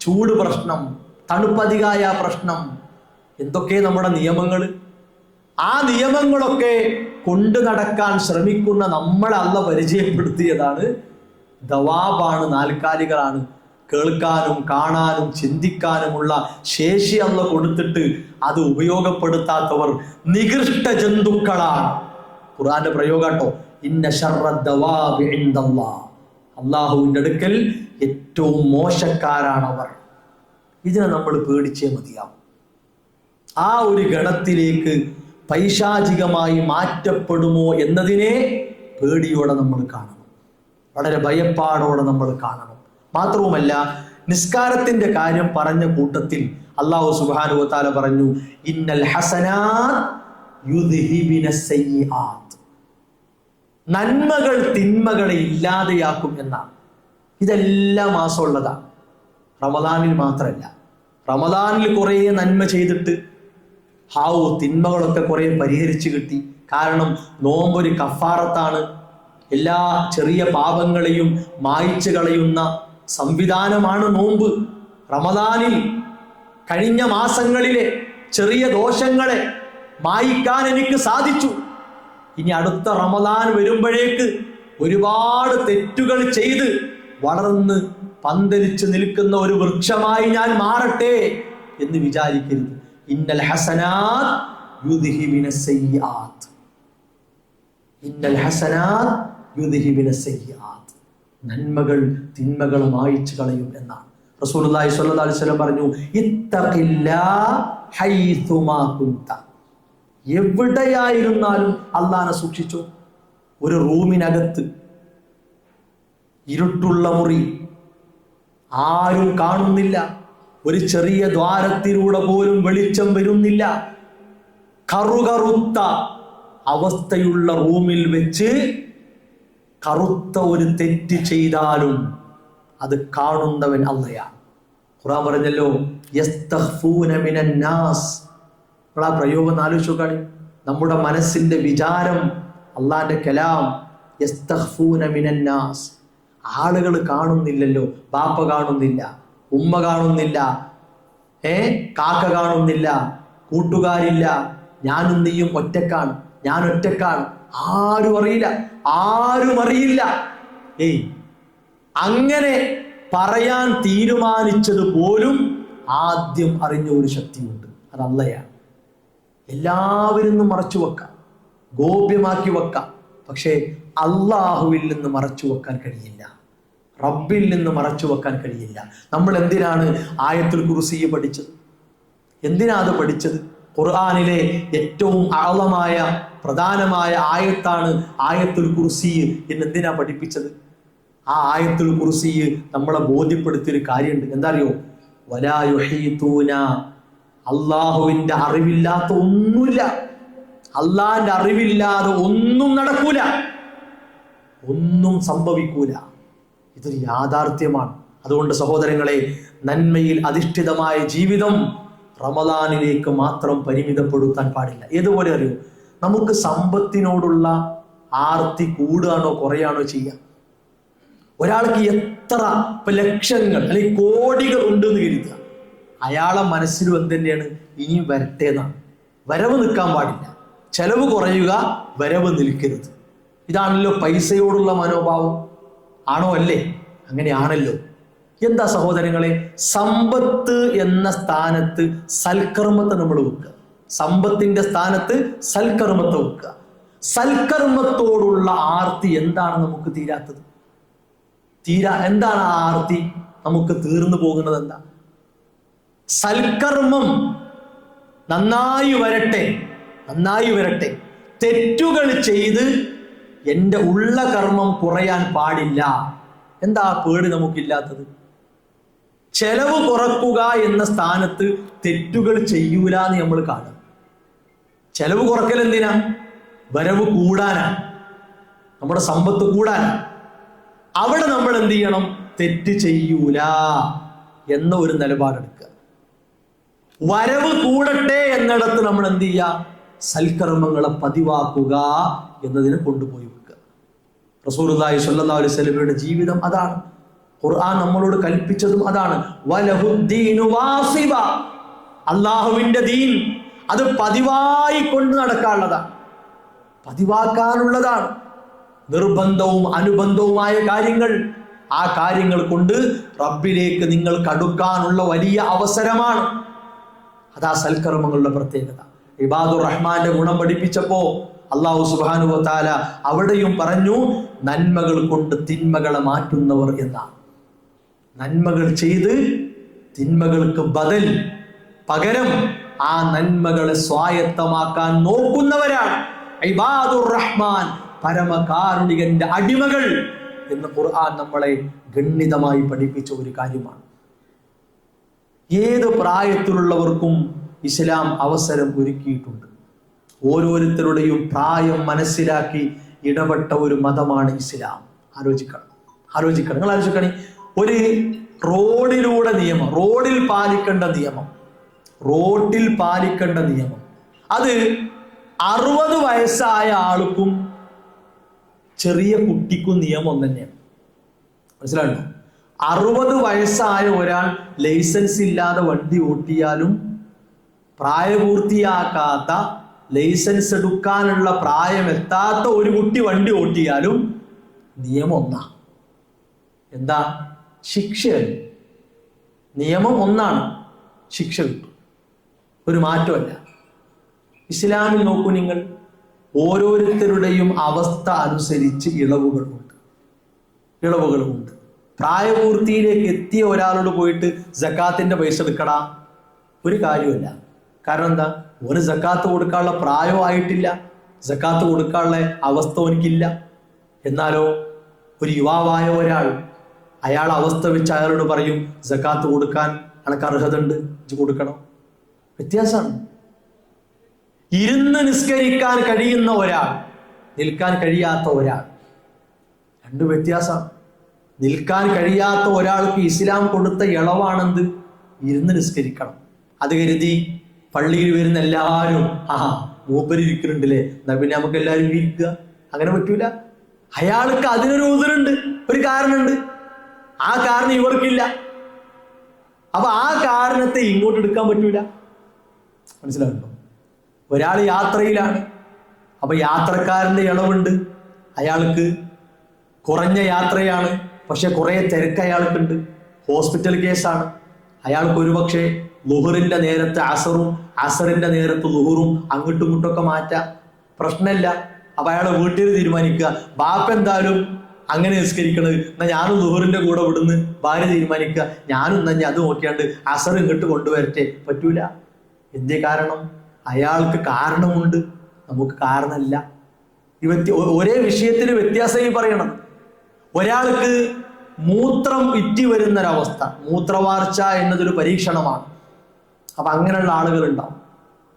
ചൂട് പ്രശ്നം, തണുപ്പധികായ പ്രശ്നം, എന്തൊക്കെ നമ്മുടെ നിയമങ്ങൾ. ആ നിയമങ്ങളൊക്കെ കൊണ്ടു നടക്കാൻ ശ്രമിക്കുന്ന നമ്മളെ അള്ള പരിചയപ്പെടുത്തിയതാണ് ദവാബാണ്, 4 കേൾക്കാനും കാണാനും ചിന്തിക്കാനുമുള്ള ശേഷി അള്ള കൊടുത്തിട്ട് അത് ഉപയോഗപ്പെടുത്താത്തവർ നികൃഷ്ട ജന്തുക്കളാണ്. ഖുർആന്റെ പ്രയോഗാട്ടോ, ഇന്ന ശർറദ്ദവാബി ഇൻദല്ലാഹ്, അള്ളാഹുവിന്റെ അടുക്കൽ ഏറ്റവും മോശക്കാരാണവർ. ഇതിനെ നമ്മൾ പേടിച്ചേ മതിയാവും. ആ ഒരു ഗണത്തിലേക്ക് പൈശാചികമായി മാറ്റപ്പെടുമോ എന്നതിനെ പേടിയോടെ നമ്മൾ കാണണം, വളരെ ഭയപ്പാടോടെ നമ്മൾ കാണണം. മാത്രവുമല്ല, നിസ്കാരത്തിന്റെ കാര്യം പറഞ്ഞ കൂട്ടത്തിൽ അല്ലാഹു സുബ്ഹാനഹു വ തആല പറഞ്ഞു, ഇന്നൽ ഹസനാത്ത് യുദ്ഹിബിനസ് സയ്യിആത്ത്, നന്മകൾ തിന്മകളെ ഇല്ലാതെയാക്കും എന്നാണ്. ഇതെല്ലാ മാസവും ഉള്ളതാണ്, റമദാനിൽ മാത്രമല്ല. റമദാനിൽ കുറേ നന്മ ചെയ്തിട്ട് തിന്മകളൊക്കെ കുറെ പരിഹരിച്ചു കിട്ടി. കാരണം നോമ്പൊരു കഫാറത്താണ്, എല്ലാ ചെറിയ പാപങ്ങളെയും മായ്ച്ചു കളയുന്ന സംവിധാനമാണ് നോമ്പ്. റമദാനിൽ കഴിഞ്ഞ മാസങ്ങളിലെ ചെറിയ ദോഷങ്ങളെ മായ്ക്കാൻ എനിക്ക് സാധിച്ചു. ഇനി അടുത്ത റമദാൻ വരുമ്പോഴേക്ക് ഒരുപാട് തെറ്റുകൾ ചെയ്ത് വളർന്ന് പന്തലിച്ച് നിൽക്കുന്ന ഒരു വൃക്ഷമായി ഞാൻ മാറട്ടെ എന്ന് വിചാരിക്കരുത്. ഇന്നൽ ഹസനാത്ത് യുദ്ഹിബിനസ് സയ്യിആത്ത്, ഇന്നൽ ഹസനാത്ത് യുദ്ഹിബിനസ് സയ്യിആത്ത്, നന്മകൾ തിന്മകൾ മായ്ച്ചു കളയും എന്നാണ്. റസൂലുള്ളാഹി സ്വല്ലല്ലാഹു അലൈഹി വസല്ലം പറഞ്ഞു, ഇത്തഖില്ലാഹ ഹൈസുമാ കുന്ത. എവിടെയായിരുന്നാലും അള്ളാഹനെ സൂക്ഷിച്ചു. ഒരു റൂമിനകത്ത്, ഇരുട്ടുള്ള മുറി, ആരും കാണുന്നില്ല, ഒരു ചെറിയ ദ്വാരത്തിലൂടെ പോലും വെളിച്ചം വരുന്നില്ല, കറുകറുത്ത അവസ്ഥയുള്ള റൂമിൽ വെച്ച് കറുത്ത ഒരു തെറ്റ് ചെയ്താലും അത് കാണുന്നവൻ അള്ളയാണ്. ഖുർആൻ പറഞ്ഞല്ലോ, യസ്തഖ്ഫൂന മിനൻ നാസ്. നിങ്ങൾ ആ പ്രയോഗം ആലോചിച്ച് നോക്കാണ്. നമ്മുടെ മനസ്സിന്റെ വിചാരം, അള്ളാന്റെ കലാം, യസ്തഖ്ഫൂന മിനൻ നാസ്. ആളുകൾ കാണുന്നില്ലല്ലോ, ബാപ്പ കാണുന്നില്ല, ഉമ്മ കാണുന്നില്ല, കാക്ക കാണുന്നില്ല, കൂട്ടുകാരില്ല, ഞാനും നീയും ഒറ്റക്കാണ്, ഞാൻ ഒറ്റക്കാണ്, ആരും അറിയില്ല. അങ്ങനെ പറയാൻ തീരുമാനിച്ചത് പോലും ആദ്യം അറിഞ്ഞ ഒരു ശക്തിയുണ്ട്, അത് അള്ളയാണ്. എല്ലാവരിൽ നിന്നും മറച്ചു വെക്കാം, ഗോപ്യമാക്കി വെക്കാം, പക്ഷേ അള്ളാഹുവിൽ നിന്ന് മറച്ചു വെക്കാൻ കഴിയില്ല, റബ്ബിൽ നിന്ന് മറച്ചു വെക്കാൻ കഴിയില്ല. നമ്മൾ എന്തിനാണ് ആയത്തുൽ കുർസി പഠിച്ചത്? എന്തിനാ അത് പഠിച്ചത്? ഖുർആനിലെ ഏറ്റവും ആഴമായ പ്രധാനമായ ആയത്താണ് ആയത്തുൽ കുർസി എന്ന് എന്തിനാ പഠിപ്പിച്ചത്? ആ ആയത്തുൽ കുർസി നമ്മളെ ബോധ്യപ്പെടുത്തിയൊരു കാര്യമുണ്ട്. എന്താ അറിയോ? വലാ യുഹീതൂന. അള്ളാഹുവിന്റെ അറിവില്ലാത്ത ഒന്നുമില്ല. അള്ളാഹിന്റെ അറിവില്ലാതെ ഒന്നും നടക്കൂല, ഒന്നും സംഭവിക്കൂല. ഇതൊരു യാഥാർത്ഥ്യമാണ്. അതുകൊണ്ട് സഹോദരങ്ങളെ, നന്മയിൽ അധിഷ്ഠിതമായ ജീവിതം റമദാനിലേക്ക് മാത്രം പരിമിതപ്പെടുത്താൻ പാടില്ല. ഏതുപോലെ അറിയോ? നമുക്ക് സമ്പത്തിനോടുള്ള ആർത്തി കൂടുകയാണോ കുറയാണോ ചെയ്യാം. ഒരാൾക്ക് എത്ര ലക്ഷങ്ങൾ അല്ലെങ്കിൽ കോടികൾ ഉണ്ടെന്ന് കരുതുക, അയാളെ മനസ്സിലും എന്തുതന്നെയാണ്? ഇനിയും വരട്ടെ എന്നാണ്. വരവ് നിൽക്കാൻ പാടില്ല, ചെലവ് കുറയുക, വരവ് നിൽക്കരുത്. ഇതാണല്ലോ പൈസയോടുള്ള മനോഭാവം. ആണോ? അല്ലേ? അങ്ങനെയാണല്ലോ. എന്താ സഹോദരങ്ങളെ, സമ്പത്ത് എന്ന സ്ഥാനത്ത് സൽക്കർമ്മത്തെ നമ്മൾ വെക്കുക. സമ്പത്തിന്റെ സ്ഥാനത്ത് സൽക്കർമ്മത്തെ വെക്കുക. സൽക്കർമ്മത്തോടുള്ള ആർത്തി എന്താണ് നമുക്ക് തീരാത്തത്? എന്താണ് ആ ആർത്തി നമുക്ക് തീർന്നു പോകുന്നത്? എന്താ? സൽക്കർമ്മം നന്നായി വരട്ടെ. തെറ്റുകൾ ചെയ്ത് എൻ്റെ ഉള്ള കർമ്മം കുറയാൻ പാടില്ല. എന്താ പേടി നമുക്കില്ലാത്തത്? ചെലവ് കുറക്കുക എന്ന സ്ഥാനത്ത് തെറ്റുകൾ ചെയ്യൂല എന്ന് നമ്മൾ കാണും. ചെലവ് കുറക്കൽ എന്തിനാ? വരവ് കൂടാനാ, നമ്മുടെ സമ്പത്ത് കൂടാനാ. അവിടെ നമ്മൾ എന്ത് ചെയ്യണം? തെറ്റ് ചെയ്യൂല എന്ന ഒരു നിലപാടെടുക്കുക. വരവ് കൂടട്ടെ എന്നിടത്ത് നമ്മൾ എന്ത് ചെയ്യുക? സൽക്കർമ്മങ്ങളെ പതിവാക്കുക എന്നതിനെ കൊണ്ടുപോയി വെക്കുക. റസൂലുള്ളാഹി സ്വല്ലല്ലാഹു അലൈഹി വസല്ലമയുടെ ജീവിതം അതാണ്. ഖുർആൻ നമ്മളോട് കൽപ്പിച്ചതും അതാണ്. വലഹുദ്ദീനു വാസിബ. അള്ളാഹുവിന്റെ ദീൻ അത് പതിവായി കൊണ്ട് നടക്കാനുള്ളതാണ്, പതിവാക്കാനുള്ളതാണ്. നിർബന്ധവും അനുബന്ധവുമായ കാര്യങ്ങൾ, ആ കാര്യങ്ങൾ കൊണ്ട് റബ്ബിലേക്ക് നിങ്ങൾക്ക് അടുക്കാനുള്ള വലിയ അവസരമാണ്. അതാ സൽക്കർമ്മങ്ങളുടെ പ്രത്യേകത. ഇബാദുർ റഹ്മാന്റെ ഗുണം പഠിപ്പിച്ചപ്പോ അല്ലാഹു സുബ്ഹാനഹു വ തആല അവിടെയും പറഞ്ഞു, നന്മകൾ കൊണ്ട് തിന്മകളെ മാറ്റുന്നവർ എന്നാണ്. നന്മകൾ ചെയ്ത് തിന്മകൾക്ക് പകരം ആ നന്മകളെ സ്വായത്തമാക്കാൻ നോക്കുന്നവരാണ് ഇബാദുർ റഹ്മാൻ, പരമകാരുണികന്റെ അടിമകൾ എന്ന് ഖുർആൻ നമ്മളെ ഗണ്യമായി പഠിപ്പിച്ച ഒരു കാര്യമാണ്. ഏത് പ്രായത്തിലുള്ളവർക്കും ഇസ്ലാം അവസരം ഒരുക്കിയിട്ടുണ്ട്. ഓരോരുത്തരുടെയും പ്രായം മനസ്സിലാക്കി ഇടപെട്ട ഒരു മതമാണ് ഇസ്ലാം. ആലോചിക്കണം. നിങ്ങൾ ആലോചിക്കണേ, ഒരു റോഡിലൂടെ നിയമം, റോഡിൽ പാലിക്കേണ്ട നിയമം അത് 60 വയസ്സായ ആൾക്കും ചെറിയ കുട്ടിക്കും നിയമം തന്നെയാണ്. മനസ്സിലായോ? 60 വയസ്സായ ഒരാൾ ലൈസൻസ് ഇല്ലാതെ വണ്ടി ഓട്ടിയാലും, പ്രായപൂർത്തിയാക്കാത്ത, ലൈസൻസ് എടുക്കാനുള്ള പ്രായമെത്താത്ത ഒരു കുട്ടി വണ്ടി ഓട്ടിയാലും നിയമം ഒന്നാണ്. എന്താ? ശിക്ഷയാണ്. നിയമം ഒന്നാണ്, ശിക്ഷ കിട്ടും, ഒരു മാറ്റമല്ല. ഇസ്ലാമിൽ നോക്കൂ നിങ്ങൾ, ഓരോരുത്തരുടെയും അവസ്ഥ അനുസരിച്ച് ഇളവുകളുണ്ട്. പ്രായപൂർത്തിയിലേക്ക് എത്തിയ ഒരാളോട് പോയിട്ട് സക്കാത്തിന്റെ പൈസ എടുക്കടാ, ഒരു കാര്യമല്ല. കാരണം എന്താ? ഒരു സക്കാത്ത് കൊടുക്കാനുള്ള പ്രായമായിട്ടില്ല, സക്കാത്ത് കൊടുക്കാനുള്ള അവസ്ഥ എനിക്കില്ല. എന്നാലോ ഒരു യുവാവായ ഒരാൾ അയാൾ അവസ്ഥ വെച്ച് അയാളോട് പറയും സക്കാത്ത് കൊടുക്കാൻ അനക്ക് അർഹത ഉണ്ട്, ഇത് കൊടുക്കണം. വ്യത്യാസമാണ്. ഇരുന്ന് നിസ്കരിക്കാൻ കഴിയുന്ന ഒരാൾ, നിൽക്കാൻ കഴിയാത്ത ഒരാൾ, രണ്ട് വ്യത്യാസമാണ്. നിൽക്കാൻ കഴിയാത്ത ഒരാൾക്ക് ഇസ്ലാം കൊടുത്ത ഇളവാണെന്ത്? ഇരുന്ന് നിസ്കരിക്കണം. അത് കരുതി പള്ളിയിൽ വരുന്ന എല്ലാവരും മൂപ്പര് ഇരിക്കുന്നുണ്ടല്ലേ, എന്നാ പിന്നെ നമുക്ക് എല്ലാവരും ഇരിക്കുക, അങ്ങനെ പറ്റൂല. അയാൾക്ക് അതിനൊരു ഉദറുണ്ട്, ഒരു കാരണമുണ്ട്. ആ കാരണം ഇവർക്കില്ല. അപ്പൊ ആ കാരണത്തെ ഇങ്ങോട്ട് എടുക്കാൻ പറ്റൂല. മനസ്സിലാകുന്നുണ്ടോ? ഒരാൾ യാത്രയിലാണ്, അപ്പൊ യാത്രക്കാരന്റെ ഇളവുണ്ട്. അയാൾക്ക് കുറഞ്ഞ യാത്രയാണ്, പക്ഷെ കുറെ തിരക്ക് അയാൾക്കുണ്ട്. ഹോസ്പിറ്റൽ കേസാണ്, അയാൾക്ക് ഒരുപക്ഷെ ളുഹറിന്റെ നേരത്ത് അസറും അസറിന്റെ നേരത്ത് ളുഹറും അങ്ങോട്ടും ഇങ്ങോട്ടൊക്കെ മാറ്റാം, പ്രശ്നമില്ല. അപ്പൊ അയാളെ വീട്ടിൽ തീരുമാനിക്കുക, ബാപ്പ എന്തായാലും അങ്ങനെ നിസ്കരിക്കണത്, എന്നാ ഞാനും ളുഹറിന്റെ കൂടെ വിടുന്ന് ഭാര്യ തീരുമാനിക്കുക, ഞാനും തന്നെ അത് നോക്കിയാണ്ട് അസർ ഇങ്ങോട്ട് കൊണ്ടുവരട്ടെ. പറ്റൂല. എന്തേ കാരണം? അയാൾക്ക് കാരണമുണ്ട്, നമുക്ക് കാരണമില്ല. ഒരേ വിഷയത്തിന് വ്യത്യാസം ഈ പറയണം. ഒരാൾക്ക് മൂത്രം ഇറ്റി വരുന്നൊരവസ്ഥ, മൂത്രവാർച്ച എന്നതൊരു പരീക്ഷണമാണ്. അപ്പൊ അങ്ങനെയുള്ള ആളുകൾ ഉണ്ടാവും.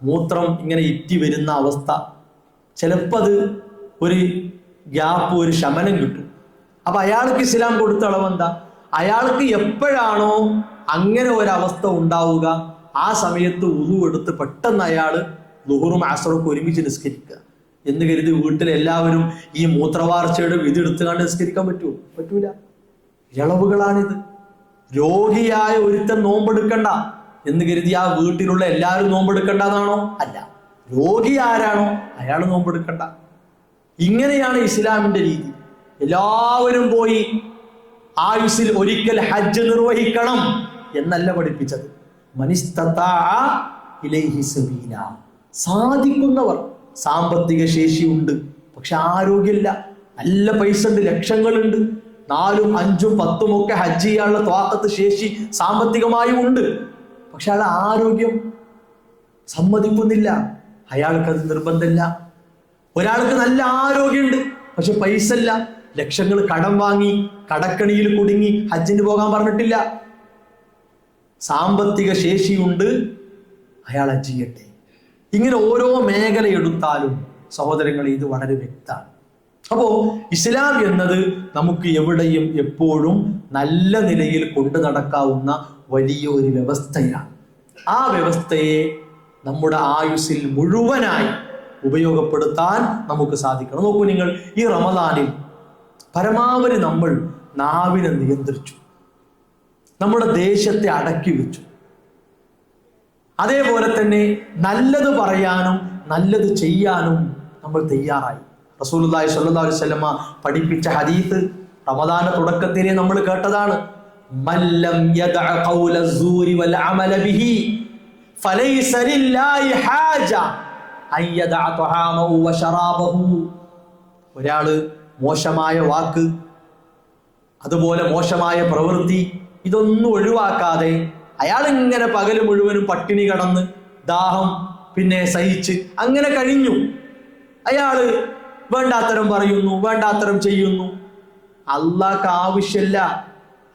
മൂത്രം ഇങ്ങനെ ഇറ്റി വരുന്ന അവസ്ഥ, ചിലപ്പോൾ അത് ഒരു ഗ്യാപ്പ്, ഒരു ശമനം കിട്ടും. അപ്പൊ അയാൾക്ക് ഇസ്ലാം കൊടുത്ത അളവെന്താ? അയാൾക്ക് എപ്പോഴാണോ അങ്ങനെ ഒരവസ്ഥ ഉണ്ടാവുക, ആ സമയത്ത് ഉളു എടുത്ത് പെട്ടെന്ന് അയാൾ ളുഹറും അസറും ഒരുമിച്ച് നിസ്കരിക്കുക എന്ന് കരുതി വീട്ടിലെല്ലാവരും ഈ മൂത്രവാർച്ചയുടെ വിധി എടുത്തുകൊണ്ട് നിസ്കരിക്കാൻ പറ്റുമോ? പറ്റൂല. ഇളവുകളാണിത്. രോഗിയായ ഒരുത്തൻ നോമ്പെടുക്കണ്ട എന്ന് കരുതി ആ വീട്ടിലുള്ള എല്ലാവരും നോമ്പെടുക്കണ്ടെന്നാണോ? അല്ല. രോഗി ആരാണോ അയാൾ നോമ്പെടുക്കണ്ട. ഇങ്ങനെയാണ് ഇസ്ലാമിന്റെ രീതി. എല്ലാവരും പോയി ആയുസ്സിൽ ഒരിക്കൽ ഹജ്ജ് നിർവഹിക്കണം എന്നല്ല പഠിപ്പിച്ചത്. മനിസ്തതാഅ ഇലൈഹി സബീല, സാധിക്കുന്നവർ, സാമ്പത്തിക ശേഷിയുണ്ട് പക്ഷെ ആരോഗ്യമില്ല, നല്ല പൈസ ഉണ്ട്, ലക്ഷങ്ങളുണ്ട്, 4ഉം 5ഉം 10ഉം ഒക്കെ ഹജ്ജ് ചെയ്യാനുള്ള ത്വാഖത്ത്, ശേഷി സാമ്പത്തികമായും ഉണ്ട്, പക്ഷെ അയാളുടെ ആരോഗ്യം സമ്മതിക്കുന്നില്ല, അയാൾക്കത് നിർബന്ധമില്ല. ഒരാൾക്ക് നല്ല ആരോഗ്യമുണ്ട് പക്ഷെ പൈസ ഇല്ല, ലക്ഷങ്ങൾ കടം വാങ്ങി കടക്കണിയിൽ കുടുങ്ങി ഹജ്ജിന് പോകാൻ പറഞ്ഞിട്ടില്ല. സാമ്പത്തിക ശേഷിയുണ്ട്, അയാൾ ഹജ്ജ് ചെയ്യട്ടെ. ഇങ്ങനെ ഓരോ മേഖല എടുത്താലും സഹോദരങ്ങളെ ഇത് വളരെ വ്യക്തമാണ്. അപ്പോ ഇസ്ലാം എന്നത് നമുക്ക് എവിടെയും എപ്പോഴും നല്ല നിലയിൽ കൊണ്ടു നടക്കാവുന്ന വലിയൊരു വ്യവസ്ഥയാണ്. ആ വ്യവസ്ഥയെ നമ്മുടെ ആയുസ്സിൽ മുഴുവനായി ഉപയോഗപ്പെടുത്താൻ നമുക്ക് സാധിക്കണം. നോക്കൂ നിങ്ങൾ, ഈ റമദാനിൽ പരമാവധി നമ്മൾ നാവിനെ നിയന്ത്രിച്ചു, നമ്മുടെ ദേശത്തെ അടക്കി വെച്ചു. അതേപോലെ തന്നെ നല്ലത് പറയാനും നല്ലത് ചെയ്യാനും നമ്മൾ തയ്യാറായി. റസൂലുള്ളാഹി സ്വല്ലല്ലാഹു അലൈഹി വസല്ലമ പഠിപ്പിച്ച ഹദീസ് റമദാന്റെ തുടക്കത്തിലെ നമ്മൾ കേട്ടതാണ്. മല്ലം യദഅ ഖൗല സൂരി വൽ അമല ബിഹി ഫലൈസ ലില്ലാഹി ഹാജ അൻ യദഅ തഹാമഹു വശറാബഹു. ഒരാള് മോശമായ വാക്ക്, അതുപോലെ മോശമായ പ്രവൃത്തി, ഇതൊന്നും ഒഴിവാക്കാതെ അയാൾ ഇങ്ങനെ പകല് മുഴുവനും പട്ടിണി കടന്ന് ദാഹം പിന്നെ സഹിച്ച് അങ്ങനെ കഴിഞ്ഞു. അയാള് വേണ്ടാത്തരം പറയുന്നു, വേണ്ടാത്തരം ചെയ്യുന്നു. അള്ളാഹ്ക്ക് ആവശ്യമില്ല.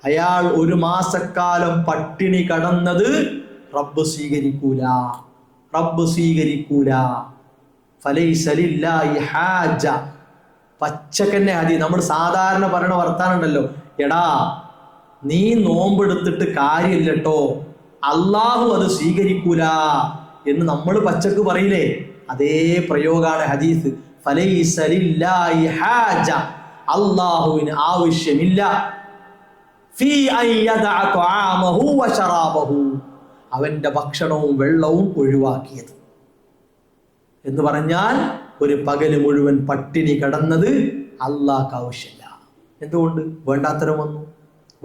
അയാൾ 1 മാസക്കാലം പട്ടിണി കടന്നത് റബ്ബ് സ്വീകരിക്കൂല, റബ്ബ് സ്വീകരിക്കൂല. ഫലൈസ ലില്ലാഹി ഹാജ. പച്ചക്കന്നെ അതി നമ്മൾ സാധാരണ പറയണ വർത്താനുണ്ടല്ലോ, എടാ നീ നോമ്പെടുത്തിട്ട് കാര്യമില്ലട്ടോ, അള്ളാഹു അത് സ്വീകരിക്കൂല എന്ന് നമ്മൾ പച്ചക്ക് പറയില്ലേ, അതേ പ്രയോഗമാണ് ഹദീസ്. ഫലൈസ ലില്ലാഹി ഹാജ, അള്ളാഹുവിന് ആവശ്യമില്ല ഫീ അൻ യദഅ തആമഹു വശറാബഹു, അവന്റെ ഭക്ഷണവും വെള്ളവും ഒഴിവാക്കിയത് എന്ന് പറഞ്ഞാൽ ഒരു പകല് മുഴുവൻ പട്ടിണി കിടന്നത് അള്ളാഹ്ക്ക് ആവശ്യമില്ല. എന്തുകൊണ്ട്? വേണ്ടാത്തരം വന്നു,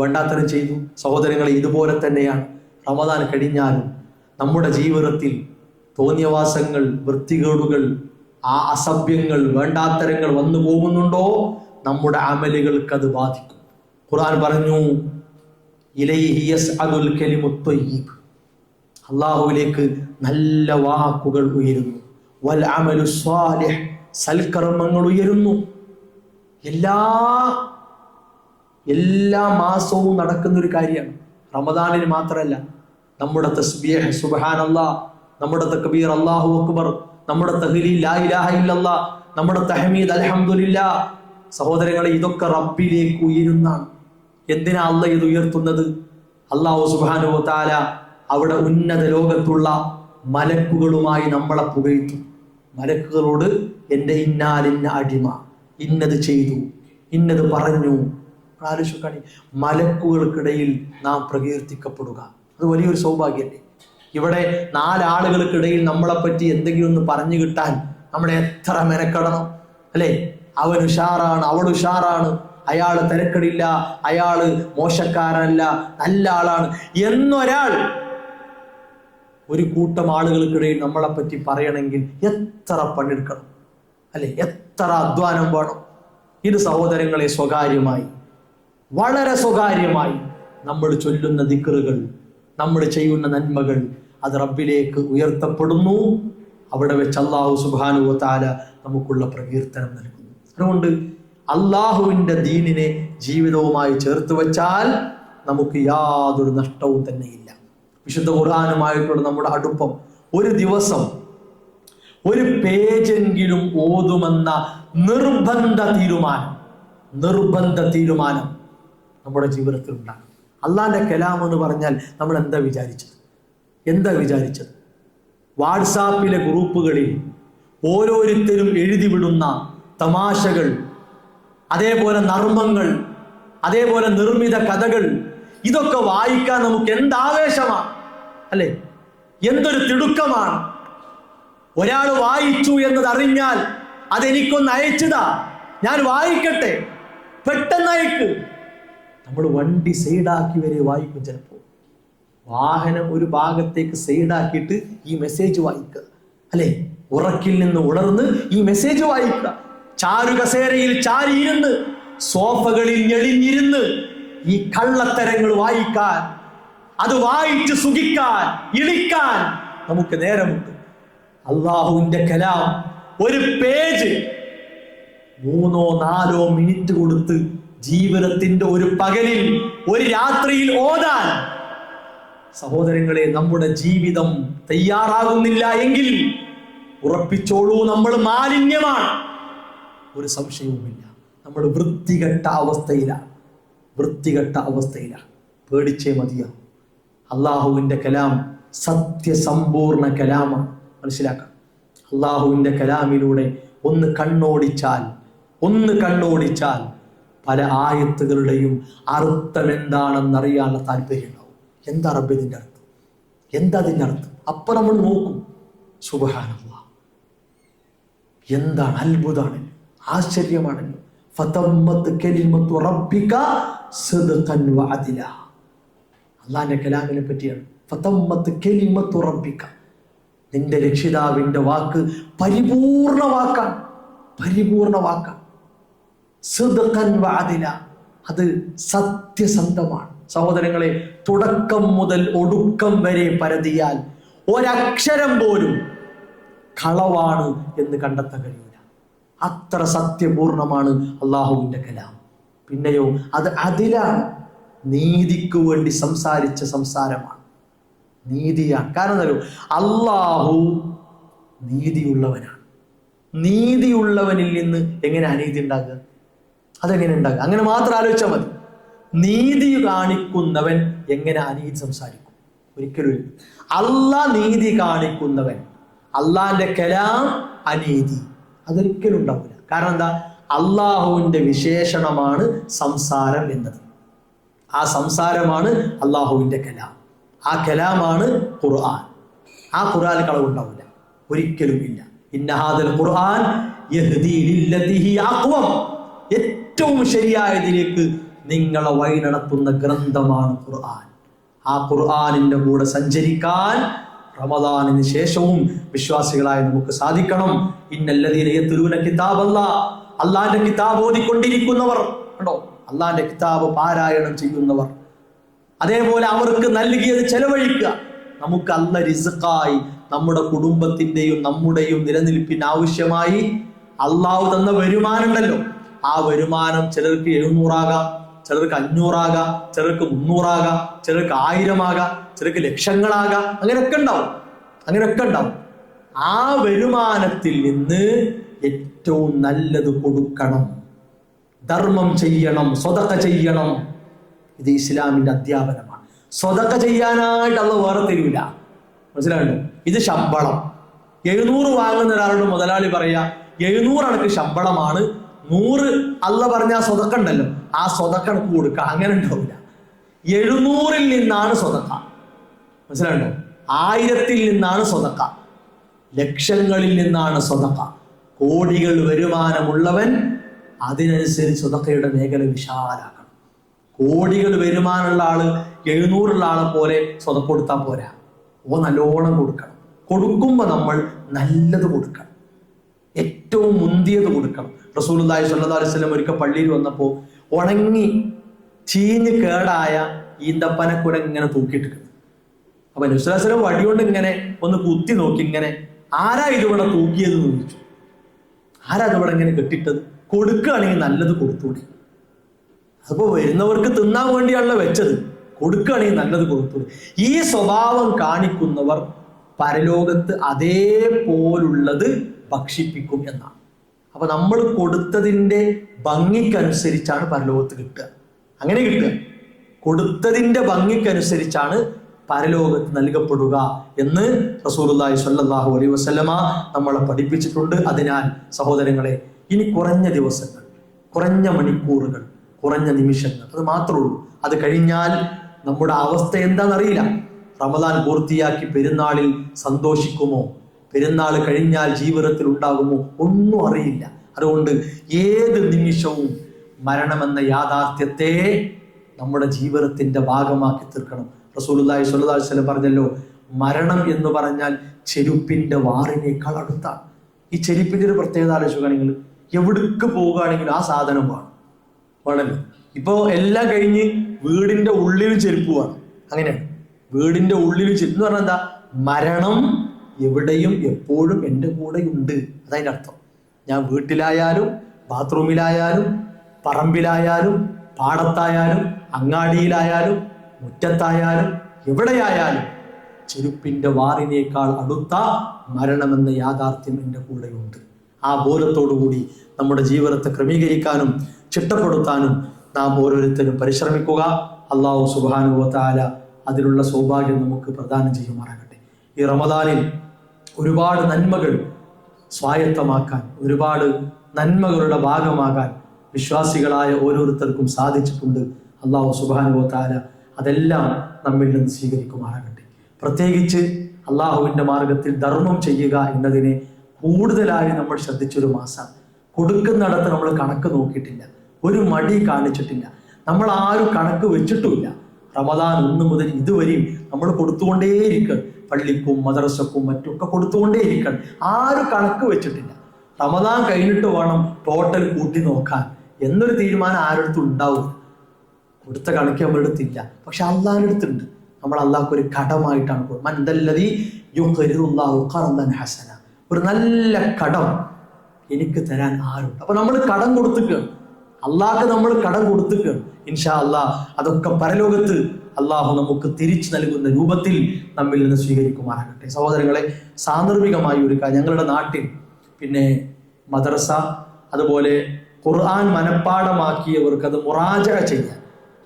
വേണ്ടാത്തരം ചെയ്തു. സഹോദരങ്ങളെ, ഇതുപോലെ തന്നെയാണ് റമദാൻ കഴിഞ്ഞാലും നമ്മുടെ ജീവിതത്തിൽ തോന്നിയവാസങ്ങൾ, വൃത്തികേടുകൾ, ആ അസഭ്യങ്ങൾ, വേണ്ടാത്തരങ്ങൾ വന്നു പോകുന്നുണ്ടോ, നമ്മുടെ അമലുകൾക്ക് അത് ബാധിക്കും. ഖുർആൻ പറഞ്ഞു, ഇലൈഹി യസ്അദുൽ കലിമുത് ത്വയ്യിബ്, അല്ലാഹുവിലേക്ക് നല്ല വാക്കുകൾ ഉയരുന്നു. വൽ അമലു സ്വാലിഹ്, സൽക്കർമ്മങ്ങൾ ഉയരുന്നു. എല്ലാ മാസവും നടക്കുന്ന ഒരു കാര്യമാണ്. റമദാനിന് മാത്രമല്ല, നമ്മുടെ തസ്ബീഹ് സുബ്ഹാനല്ലാഹ്, നമ്മുടെ തക്ബീർ അല്ലാഹു അക്ബർ, നമ്മുടെ തഹ്ലീൽ ലാ ഇലാഹ ഇല്ലല്ലാഹ്, നമ്മുടെ തഹ്മീദ് അൽഹംദുലില്ലാഹ്. സഹോദരങ്ങളെ, ഇതൊക്കെ റബ്ബിലേക്ക് ഉയരുന്നതാണ്. എന്തിനാ അള്ളാഹ് ഇത് ഉയർത്തുന്നത്? അല്ലാഹു സുബ്ഹാനഹു വ തആല അവിടെ ഉന്നത ലോകത്തുള്ള മലക്കുകളുമായി നമ്മളെ പുകഴ്ത്തും. മലക്കുകളോട് എൻ്റെ ഇന്നാലിന്ന അടിമ ഇന്നത് ചെയ്തു, ഇന്നത് പറഞ്ഞു. ആലോചിക്കാണി, മലക്കുകൾക്കിടയിൽ നാം പ്രകീർത്തിക്കപ്പെടുക, അത് വലിയൊരു സൗഭാഗ്യമല്ലേ? ഇവിടെ 4 ആളുകൾക്കിടയിൽ നമ്മളെപ്പറ്റി എന്തെങ്കിലും ഒന്ന് പറഞ്ഞു കിട്ടാൻ നമ്മൾ എത്ര മെനക്കെടണം അല്ലേ? അവൻ ഉഷാറാണ്, അവൾ ഉഷാറാണ്, അയാൾ തിരക്കടില്ല, അയാള് മോശക്കാരനല്ല, നല്ല ആളാണ് എന്നൊരാൾ ഒരു കൂട്ടം ആളുകൾക്കിടയിൽ നമ്മളെപ്പറ്റി പറയണമെങ്കിൽ എത്ര പണിയെടുക്കണം അല്ലെ? എത്ര അധ്വാനം വേണം? ഇത് സഹോദരങ്ങളെ, സ്വകാര്യമായി, വളരെ സ്വകാര്യമായി നമ്മൾ ചൊല്ലുന്ന ദിക്റുകൾ, നമ്മൾ ചെയ്യുന്ന നന്മകൾ, അത് റബ്ബിലേക്ക് ഉയർത്തപ്പെടുന്നു. അവിടെ വെച്ച് അല്ലാഹു സുബ്ഹാനഹു വ തആല നമുക്കുള്ള പ്രകീർത്തനം നൽകുന്നു. അതുകൊണ്ട് അള്ളാഹുവിൻ്റെ ദീനിനെ ജീവിതവുമായി ചേർത്ത് വെച്ചാൽ നമുക്ക് യാതൊരു നഷ്ടവും തന്നെയില്ല. വിശുദ്ധ ഖുർആനുമായിട്ടുള്ള നമ്മുടെ അടുപ്പം, ഒരു ദിവസം ഒരു പേജെങ്കിലും ഓതുമെന്ന നിർബന്ധ തീരുമാനം നമ്മുടെ ജീവിതത്തിൽ ഉണ്ടാകും. അള്ളാന്റെ കലാം എന്ന് പറഞ്ഞാൽ നമ്മൾ എന്താ വിചാരിച്ചത്? വാട്സാപ്പിലെ ഗ്രൂപ്പുകളിൽ ഓരോരുത്തരും എഴുതി വിടുന്ന തമാശകൾ, അതേപോലെ നർമ്മങ്ങൾ, അതേപോലെ നിർമ്മിത കഥകൾ, ഇതൊക്കെ വായിക്കാൻ നമുക്ക് എന്താവേശമാണ് അല്ലെ? എന്തൊരു തിടുക്കമാണ്. ഒരാൾ വായിച്ചു എന്നത് അറിഞ്ഞാൽ അതെനിക്കൊന്ന് അയച്ചതാ, ഞാൻ വായിക്കട്ടെ, പെട്ടെന്ന് അയക്ക്. നമ്മൾ വണ്ടി സൈഡാക്കി വരെ വായിക്കും. ചിലപ്പോൾ വാഹനം ഒരു ഭാഗത്തേക്ക് സൈഡാക്കിയിട്ട് ഈ മെസ്സേജ് വായിക്കുക അല്ലെ? ഉറക്കിൽ നിന്ന് ഉണർന്ന് ഈ മെസ്സേജ് വായിക്കുക. ചാരുകസേരയിൽ ചാരിയിരുന്ന്, സോഫകളിൽ ഞെളിഞ്ഞിരുന്ന് ഈ കള്ളത്തരങ്ങൾ വായിക്കാൻ, അത് വായിച്ച് സുഖിക്കാൻ, ഇളിക്കാൻ നമുക്ക് നേരമുണ്ട്. അള്ളാഹുവിന്റെ കലാം ഒരു പേജ് 3-4 മിനിറ്റ് കൊടുത്ത് ജീവിതത്തിന്റെ ഒരു പകലിൽ, ഒരു രാത്രിയിൽ ഓതാൻ സഹോദരങ്ങളെ, നമ്മുടെ ജീവിതം തയ്യാറാകുന്നില്ല എങ്കിൽ ഉറപ്പിച്ചോളൂ, നമ്മൾ മാലിന്യമാണ്. ഒരു സംശയവുമില്ല, നമ്മൾ വൃത്തികെട്ട അവസ്ഥയിലാണ്. പേടിച്ചേ മതിയാവും. അള്ളാഹുവിന്റെ കലാം സത്യസമ്പൂർണ്ണ കലാമാണ്. മനസ്സിലാക്കാം. അള്ളാഹുവിന്റെ കലാമിലൂടെ ഒന്ന് കണ്ണോടിച്ചാൽ പല ആയത്തുകളുടെയും അർത്ഥം എന്താണെന്നറിയാനുള്ള താല്പര്യം ഉണ്ടാവും. എന്താ റബ്ബ് ഇതിന്റെ അർത്ഥം, എന്താ അതിന്റെ അർത്ഥം? അപ്പൊ നമ്മൾ നോക്കും, സുബ്ഹാനല്ലാഹ്, എന്താണ് അത്ഭുതമാണ്, ആശ്ചര്യമാണല്ലോ. ഫതമ്മത് കലിമത്തു റബ്ബിക സിദ്ഖൻ വഅദില. അല്ലാഹുവിന്റെ കലാമിനെ പറ്റിയാണ്. ഫതമ്മത് കലിമത്തു റബ്ബിക, നിന്റെ രക്ഷിതാവിന്റെ വാക്ക് പരിപൂർണ വാക്കാണ്. സിദ്ഖൻ വഅദില, അത് സത്യസന്ധമാണ്. സഹോദരങ്ങളെ, തുടക്കം മുതൽ ഒടുക്കം വരെ പരതിയാൽ ഒരക്ഷരം പോലും കളവാണ് എന്ന് കണ്ടെത്താൻ കഴിയില്ല. അത്ര സത്യപൂർണമാണ് അള്ളാഹുവിന്റെ കലാം. പിന്നെയോ അത് അതിലാണ്, നീതിക്ക് വേണ്ടി സംസാരിച്ച സംസാരമാണ്, നീതിയാണ്. കാരണം എന്താ? അള്ളാഹു നീതിയുള്ളവനാണ്. നീതിയുള്ളവനിൽ നിന്ന് എങ്ങനെ അനീതി ഉണ്ടാകുക? അതെങ്ങനെ ഉണ്ടാകുക? അങ്ങനെ മാത്രം ആലോചിച്ചാൽ മതി. നീതി കാണിക്കുന്നവൻ എങ്ങനെ അനീതി സംസാരിക്കും? ഒരിക്കലും. അള്ളാഹ് നീതി കാണിക്കുന്നവൻ, അള്ളാഹിന്റെ കലാം അനീതി, അതൊരിക്കലും ഉണ്ടാവില്ല. കാരണം എന്താ? അള്ളാഹുവിന്റെ വിശേഷണമാണ് സംസാരം എന്നത്. ആ സംസാരമാണ് അള്ളാഹുവിന്റെ കലാം. ആ കലാമാണ് ഖുർആൻ. ആ ഖുർആൻ കളവുണ്ടാവില്ല, ഒരിക്കലും ഇല്ല. ഇന്നഹാദൽ ഖുർആൻ യഹ്ദീ ലില്ലതി ഹി അഖ്വം, ഏറ്റവും ശരിയായതിലേക്ക് നിങ്ങളെ വഴി നടത്തുന്ന ഗ്രന്ഥമാണ് ഖുർആൻ. ആ ഖുർആനിന്റെ കൂടെ സഞ്ചരിക്കാൻ റമദാനിന് ശേഷവും വിശ്വാസികളായി നമുക്ക് സാധിക്കണം. ഇന്നല്ലദീന യത്ലൂന കിതാബല്ലാഹ്, അല്ലാഹുവിന്റെ കിതാബ് ഓതിക്കൊണ്ടിരിക്കുന്നവർ കണ്ടോ, അള്ളാന്റെ കിതാബ് പാരായണം ചെയ്യുന്നവർ. അതേപോലെ അവർക്ക് നൽകിയത് ചെലവഴിക്കുക. നമുക്ക് അല്ല റിസ്ഖായി നമ്മുടെ കുടുംബത്തിന്റെയും നമ്മുടെയും നിലനിൽപ്പിന് ആവശ്യമായി അള്ളാഹു തന്ന വരുമാനം ഉണ്ടല്ലോ, ആ വരുമാനം ചിലർക്ക് 700 ആകാം, ചിലർക്ക് 500 ആകാം, ചിലർക്ക് 300 ആകാം, ചിലർക്ക് 1000 ആകാം, ചിലർക്ക് ലക്ഷങ്ങളാകാം. അങ്ങനെയൊക്കെ ഉണ്ടാവും. ആ വരുമാനത്തിൽ നിന്ന് ഏറ്റവും നല്ലത് കൊടുക്കണം, ധർമ്മം ചെയ്യണം, സ്വതക്ക ചെയ്യണം. ഇത് ഇസ്ലാമിന്റെ അധ്യാപനമാണ്. സ്വതക്ക ചെയ്യാനായിട്ട് അള്ള വേറെ തരൂല. മനസ്സിലായോ? ഇത് ശമ്പളം 700 വാങ്ങുന്ന ഒരാളോട് മുതലാളി പറയാ 700 അണക്ക് ശമ്പളമാണ്, 100 അള്ള പറഞ്ഞ ആ സ്വതക്ക ഉണ്ടല്ലോ, ആ സ്വതക്ക അണക്ക് കൊടുക്കുക. അങ്ങനെ ഉണ്ടാവില്ല. 700-ൽ നിന്നാണ് സ്വതക്ക. മനസ്സിലായോ? 1000-ൽ നിന്നാണ് സ്വതക്ക, ലക്ഷങ്ങളിൽ നിന്നാണ് സ്വതക്ക. കോടികൾ വരുമാനമുള്ളവൻ അതിനനുസരിച്ച് സ്വതക്കയുടെ മേഖല വിശാലാക്കണം. കോടികൾ വരുമാനമുള്ള ആള് 700-ള്ള ആളെ പോലെ സ്വതക്ക കൊടുത്താൽ പോരാ. നല്ലോണം കൊടുക്കണം. കൊടുക്കുമ്പോൾ നമ്മൾ നല്ലത് കൊടുക്കണം, ഏറ്റവും മുന്തിയത് കൊടുക്കണം. റസൂലുള്ളാഹി സ്വല്ലല്ലാഹു അലൈഹി വസല്ലം ഒരിക്കൽ പള്ളിയിൽ വന്നപ്പോൾ ഉണങ്ങി ചീഞ്ഞ് കേടായ ഈന്തപ്പനക്കുര ഇങ്ങനെ തൂക്കിയിട്ടിരിക്കുന്നു. അപ്പൊ നബി സ്വല്ലല്ലാഹു അലൈഹി വസല്ലം വടികൊണ്ട് ഇങ്ങനെ ഒന്ന് കുത്തി നോക്കി, ഇങ്ങനെ ആരാ ഇതിവിടെ തൂക്കിയത് എന്ന് ചോദിച്ചു. ആരാ ഇതിവിടെ ഇങ്ങനെ കെട്ടിട്ടത്? കൊടുക്കുകയാണെങ്കിൽ നല്ലത് കൊടുത്തൂടെ. അപ്പൊ വരുന്നവർക്ക് തിന്നാൻ വേണ്ടിയാണല്ലോ വെച്ചത്, കൊടുക്കുകയാണെങ്കിൽ നല്ലത് കൊടുത്തൂടെ. ഈ സ്വഭാവം കാണിക്കുന്നവർ പരലോകത്ത് അതേപോലുള്ളത് ഭക്ഷിപ്പിക്കും എന്നാണ്. അപ്പൊ നമ്മൾ കൊടുത്തതിൻ്റെ ഭംഗിക്കനുസരിച്ചാണ് പരലോകത്ത് കിട്ടുക. അങ്ങനെ കിട്ടുക, കൊടുത്തതിൻ്റെ ഭംഗിക്കനുസരിച്ചാണ് പരലോകത്ത് നൽകപ്പെടുക എന്ന് റസൂലുള്ളാഹി സ്വല്ലല്ലാഹു അലൈഹി വസല്ലമ നമ്മളെ പഠിപ്പിച്ചിട്ടുണ്ട്. അതിനാൽ സഹോദരങ്ങളെ, ഇനി കുറഞ്ഞ ദിവസങ്ങൾ, കുറഞ്ഞ മണിക്കൂറുകൾ, കുറഞ്ഞ നിമിഷങ്ങൾ, അത് മാത്രമേ ഉള്ളൂ. അത് കഴിഞ്ഞാൽ നമ്മുടെ അവസ്ഥ എന്താണെന്നറിയില്ല. റമദാൻ പൂർത്തിയാക്കി പെരുന്നാളിൽ സന്തോഷിക്കുമോ, പെരുന്നാൾ കഴിഞ്ഞാൽ ജീവിതത്തിൽ ഉണ്ടാകുമോ, ഒന്നും അറിയില്ല. അതുകൊണ്ട് ഏത് നിമിഷവും മരണമെന്ന യാഥാർത്ഥ്യത്തെ നമ്മുടെ ജീവിതത്തിന്റെ ഭാഗമാക്കി തീർക്കണം. റസൂലുള്ളാഹി സ്വല്ലല്ലാഹു അലൈഹി വസല്ലം പറഞ്ഞല്ലോ, മരണം എന്ന് പറഞ്ഞാൽ ചെരുപ്പിന്റെ വാറിനേക്കാൾ അടുത്താണ്. ഈ ചെരുപ്പിന്റെ ഒരു പ്രത്യേകത ആലോചിക്കുകയാണെങ്കിൽ, എവിടേക്ക് പോവുകയാണെങ്കിലും ആ സാധനം വേണമല്ലോ. ഇപ്പോ എല്ലാം കഴിഞ്ഞ് വീടിന്റെ ഉള്ളിലും ചെരുപ്പ് വേണം. അങ്ങനെയാണ്, വീടിന്റെ ഉള്ളിലും ചെരുപ്പ് എന്ന് പറഞ്ഞാൽ എന്താ? മരണം എവിടെയും എപ്പോഴും എൻ്റെ കൂടെ ഉണ്ട്. അതതിൻ്റെ അർത്ഥം. ഞാൻ വീട്ടിലായാലും ബാത്റൂമിലായാലും പറമ്പിലായാലും പാടത്തായാലും അങ്ങാടിയിലായാലും മുറ്റത്തായാലും എവിടെയായാലും ചെരുപ്പിന്റെ വാറിനേക്കാൾ അടുത്ത മരണമെന്ന യാഥാർത്ഥ്യം എൻ്റെ കൂടെയുണ്ട്. ആ ബോധത്തോടുകൂടി നമ്മുടെ ജീവിതത്തെ ക്രമീകരിക്കാനും ചിട്ടപ്പെടുത്താനും നാം ഓരോരുത്തരും പരിശ്രമിക്കുക. അല്ലാഹു സുബ്ഹാനഹു വ തആല അതിനുള്ള സൗഭാഗ്യം നമുക്ക് പ്രദാനം ചെയ്യുമാറാകട്ടെ. ഈ റമദാനിൽ ഒരുപാട് നന്മകൾ സ്വായത്തമാക്കാൻ, ഒരുപാട് നന്മകളുടെ ഭാഗമാകാൻ വിശ്വാസികളായ ഓരോരുത്തർക്കും സാധിച്ചിട്ടുണ്ട്. അല്ലാഹു സുബ്ഹാനഹു വ തആല അതെല്ലാം നമ്മിൽ നിന്ന് സ്വീകരിക്കുമാറാകട്ടെ. പ്രത്യേകിച്ച് അള്ളാഹുവിൻ്റെ മാർഗത്തിൽ ധർമ്മം ചെയ്യുക എന്നതിനെ കൂടുതലായി നമ്മൾ ശ്രദ്ധിച്ചൊരു മാസം. കൊടുക്കുന്നിടത്ത് നമ്മൾ കണക്ക് നോക്കിയിട്ടില്ല, ഒരു മടി കാണിച്ചിട്ടില്ല, നമ്മൾ ആരും കണക്ക് വെച്ചിട്ടുമില്ല. റമദാൻ 1 മുതൽ ഇതുവരെയും നമ്മൾ കൊടുത്തുകൊണ്ടേയിരിക്കണം. പള്ളിക്കും മദ്രസക്കും മറ്റൊക്കെ കൊടുത്തുകൊണ്ടേയിരിക്കണം. ആരും കണക്ക് വെച്ചിട്ടില്ല. റമദാൻ കഴിഞ്ഞിട്ട് വേണം ടോട്ടൽ കൂട്ടി നോക്കാൻ എന്നൊരു തീരുമാനം ആരടുത്തും ഉണ്ടാവും. കൊടുത്ത കണക്ക് നമ്മുടെ അടുത്തില്ല, പക്ഷെ അള്ളാഹിന്റെ അടുത്തുണ്ട്. നമ്മൾ അള്ളാഹ്ക്ക് ഒരു കടമായിട്ടാണ് ഹസന, ഒരു നല്ല കടം എനിക്ക് തരാൻ ആരുണ്ട്. അപ്പൊ നമ്മൾ കടം കൊടുത്തിക്കുകയാണ്, അള്ളാഹ്ക്ക് നമ്മൾ കടം കൊടുത്തിക്കുകയാണ്. ഇൻഷാ അള്ളാഹ് അതൊക്കെ പരലോകത്ത് അള്ളാഹു നമുക്ക് തിരിച്ചു നൽകുന്ന രൂപത്തിൽ നമ്മിൽ നിന്ന് സ്വീകരിക്കുമാറാകട്ടെ. സഹോദരങ്ങളെ, സാന്ദർഭികമായി ഒരു കാര്യം, ഞങ്ങളുടെ നാട്ടിൽ പിന്നെ മദ്രസ അതുപോലെ ഖുർആൻ മനഃപ്പാഠമാക്കിയവർക്ക് അത് മുറാജഅ ചെയ്യാൻ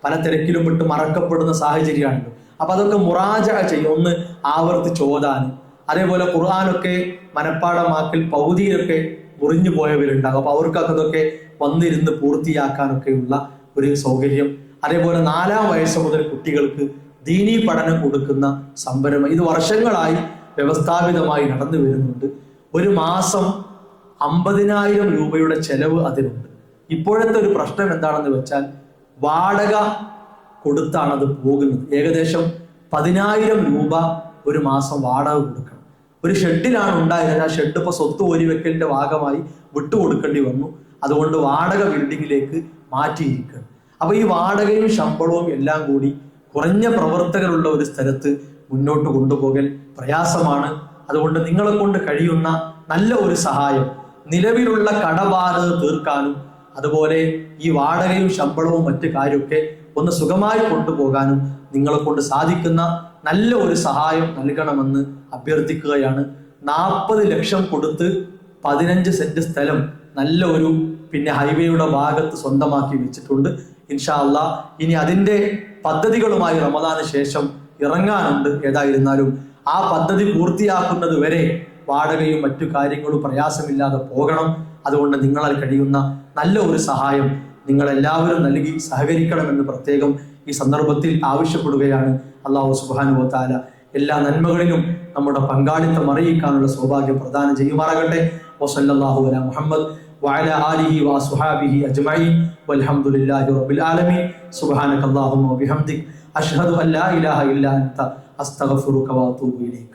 പല തിരക്കിലും വിട്ട് മറക്കപ്പെടുന്ന സാഹചര്യമാണല്ലോ. അപ്പൊ അതൊക്കെ മുറാജഅ ചെയ്യും, ഒന്ന് ആവർത്തിച്ച് ഓതാൻ. അതേപോലെ ഖുർആനൊക്കെ മനഃപ്പാഠമാക്കൽ പൗതിയിലൊക്കെ മുറിഞ്ഞു പോയവരുണ്ടാകും. അപ്പൊ അവർക്കൊക്കെ അതൊക്കെ വന്നിരുന്ന് പൂർത്തിയാക്കാനൊക്കെയുള്ള ഒരു സൗകര്യം. അതേപോലെ 4-ാം വയസ്സ് മുതൽ കുട്ടികൾക്ക് ദീനീ പഠനം കൊടുക്കുന്ന സംരംഭം ഇത് വർഷങ്ങളായി വ്യവസ്ഥാപിതമായി നടന്നു വരുന്നുണ്ട്. ഒരു മാസം 50,000 രൂപയുടെ ചെലവ് അതിനുണ്ട്. ഇപ്പോഴത്തെ ഒരു പ്രശ്നം എന്താണെന്ന് വെച്ചാൽ വാടക കൊടുത്താണ് അത് പോകുന്നത്. ഏകദേശം 10,000 രൂപ ഒരു മാസം വാടക കൊടുക്കണം. ഒരു ഷെഡിലാണ് ഉണ്ടായത്. ആ ഷെഡ് ഇപ്പോൾ സ്വത്ത് ഓരി വെക്കലിന്റെ ഭാഗമായി വിട്ടുകൊടുക്കേണ്ടി വന്നു. അതുകൊണ്ട് വാടക ബിൽഡിങ്ങിലേക്ക് മാറ്റിയിരിക്കുകയാണ്. അപ്പൊ ഈ വാടകയും ശമ്പളവും എല്ലാം കൂടി കുറഞ്ഞ പ്രവർത്തകരുള്ള ഒരു സ്ഥലത്ത് മുന്നോട്ട് കൊണ്ടുപോകൽ പ്രയാസമാണ്. അതുകൊണ്ട് നിങ്ങളെ കൊണ്ട് കഴിയുന്ന നല്ല ഒരു സഹായം, നിലവിലുള്ള കടബാധ്യത തീർക്കാനും അതുപോലെ ഈ വാടകയും ശമ്പളവും മറ്റു കാര്യമൊക്കെ ഒന്ന് സുഖമായി കൊണ്ടുപോകാനും നിങ്ങളെ കൊണ്ട് സാധിക്കുന്ന നല്ല ഒരു സഹായം നൽകണമെന്ന് അഭ്യർത്ഥിക്കുകയാണ്. 40 ലക്ഷം കൊടുത്ത് 15 സെന്റ് സ്ഥലം നല്ല ഒരു ഹൈവേയുടെ ഭാഗത്ത് സ്വന്തമാക്കി വെച്ചിട്ടുണ്ട്. ഇൻഷാ അല്ലാഹ് ഇനി അതിൻ്റെ പദ്ധതികളുമായി റമദാന് ശേഷം ഇറങ്ങാനുണ്ട്. ഏതായിരുന്നാലും ആ പദ്ധതി പൂർത്തിയാക്കുന്നത് വരെ വാടകയും മറ്റു കാര്യങ്ങളും പ്രയാസമില്ലാതെ പോകണം. അതുകൊണ്ട് നിങ്ങളാൽ കഴിയുന്ന നല്ല ഒരു സഹായം നിങ്ങൾ എല്ലാവരും നൽകി സഹകരിക്കണമെന്ന് പ്രത്യേകം ഈ സന്ദർഭത്തിൽ ആവശ്യപ്പെടുകയാണ്. അല്ലാഹു സുബ്ഹാനഹു വ തആല എല്ലാ നന്മകളിലും നമ്മുടെ പങ്കാളിത്തം അറിയിക്കാനുള്ള സൗഭാഗ്യം പ്രദാനം ചെയ്യുമാറാകട്ടെ. വസല്ലല്ലാഹു അലാ മുഹമ്മദ് വഅലാ ആലിഹി വഅസ്ഹാബിഹി അജ്മഈൻ വൽഹംദുലില്ലാഹി റബ്ബിൽ ആലമീൻ. സുബ്ഹാനകല്ലാഹുമ്മ വബിഹംദിക അഷ്ഹദു അൻ ലാ ഇലാഹ ഇല്ലാ അൻത അസ്തഗ്ഫിറുക വഅതൂബു ഇലൈക്.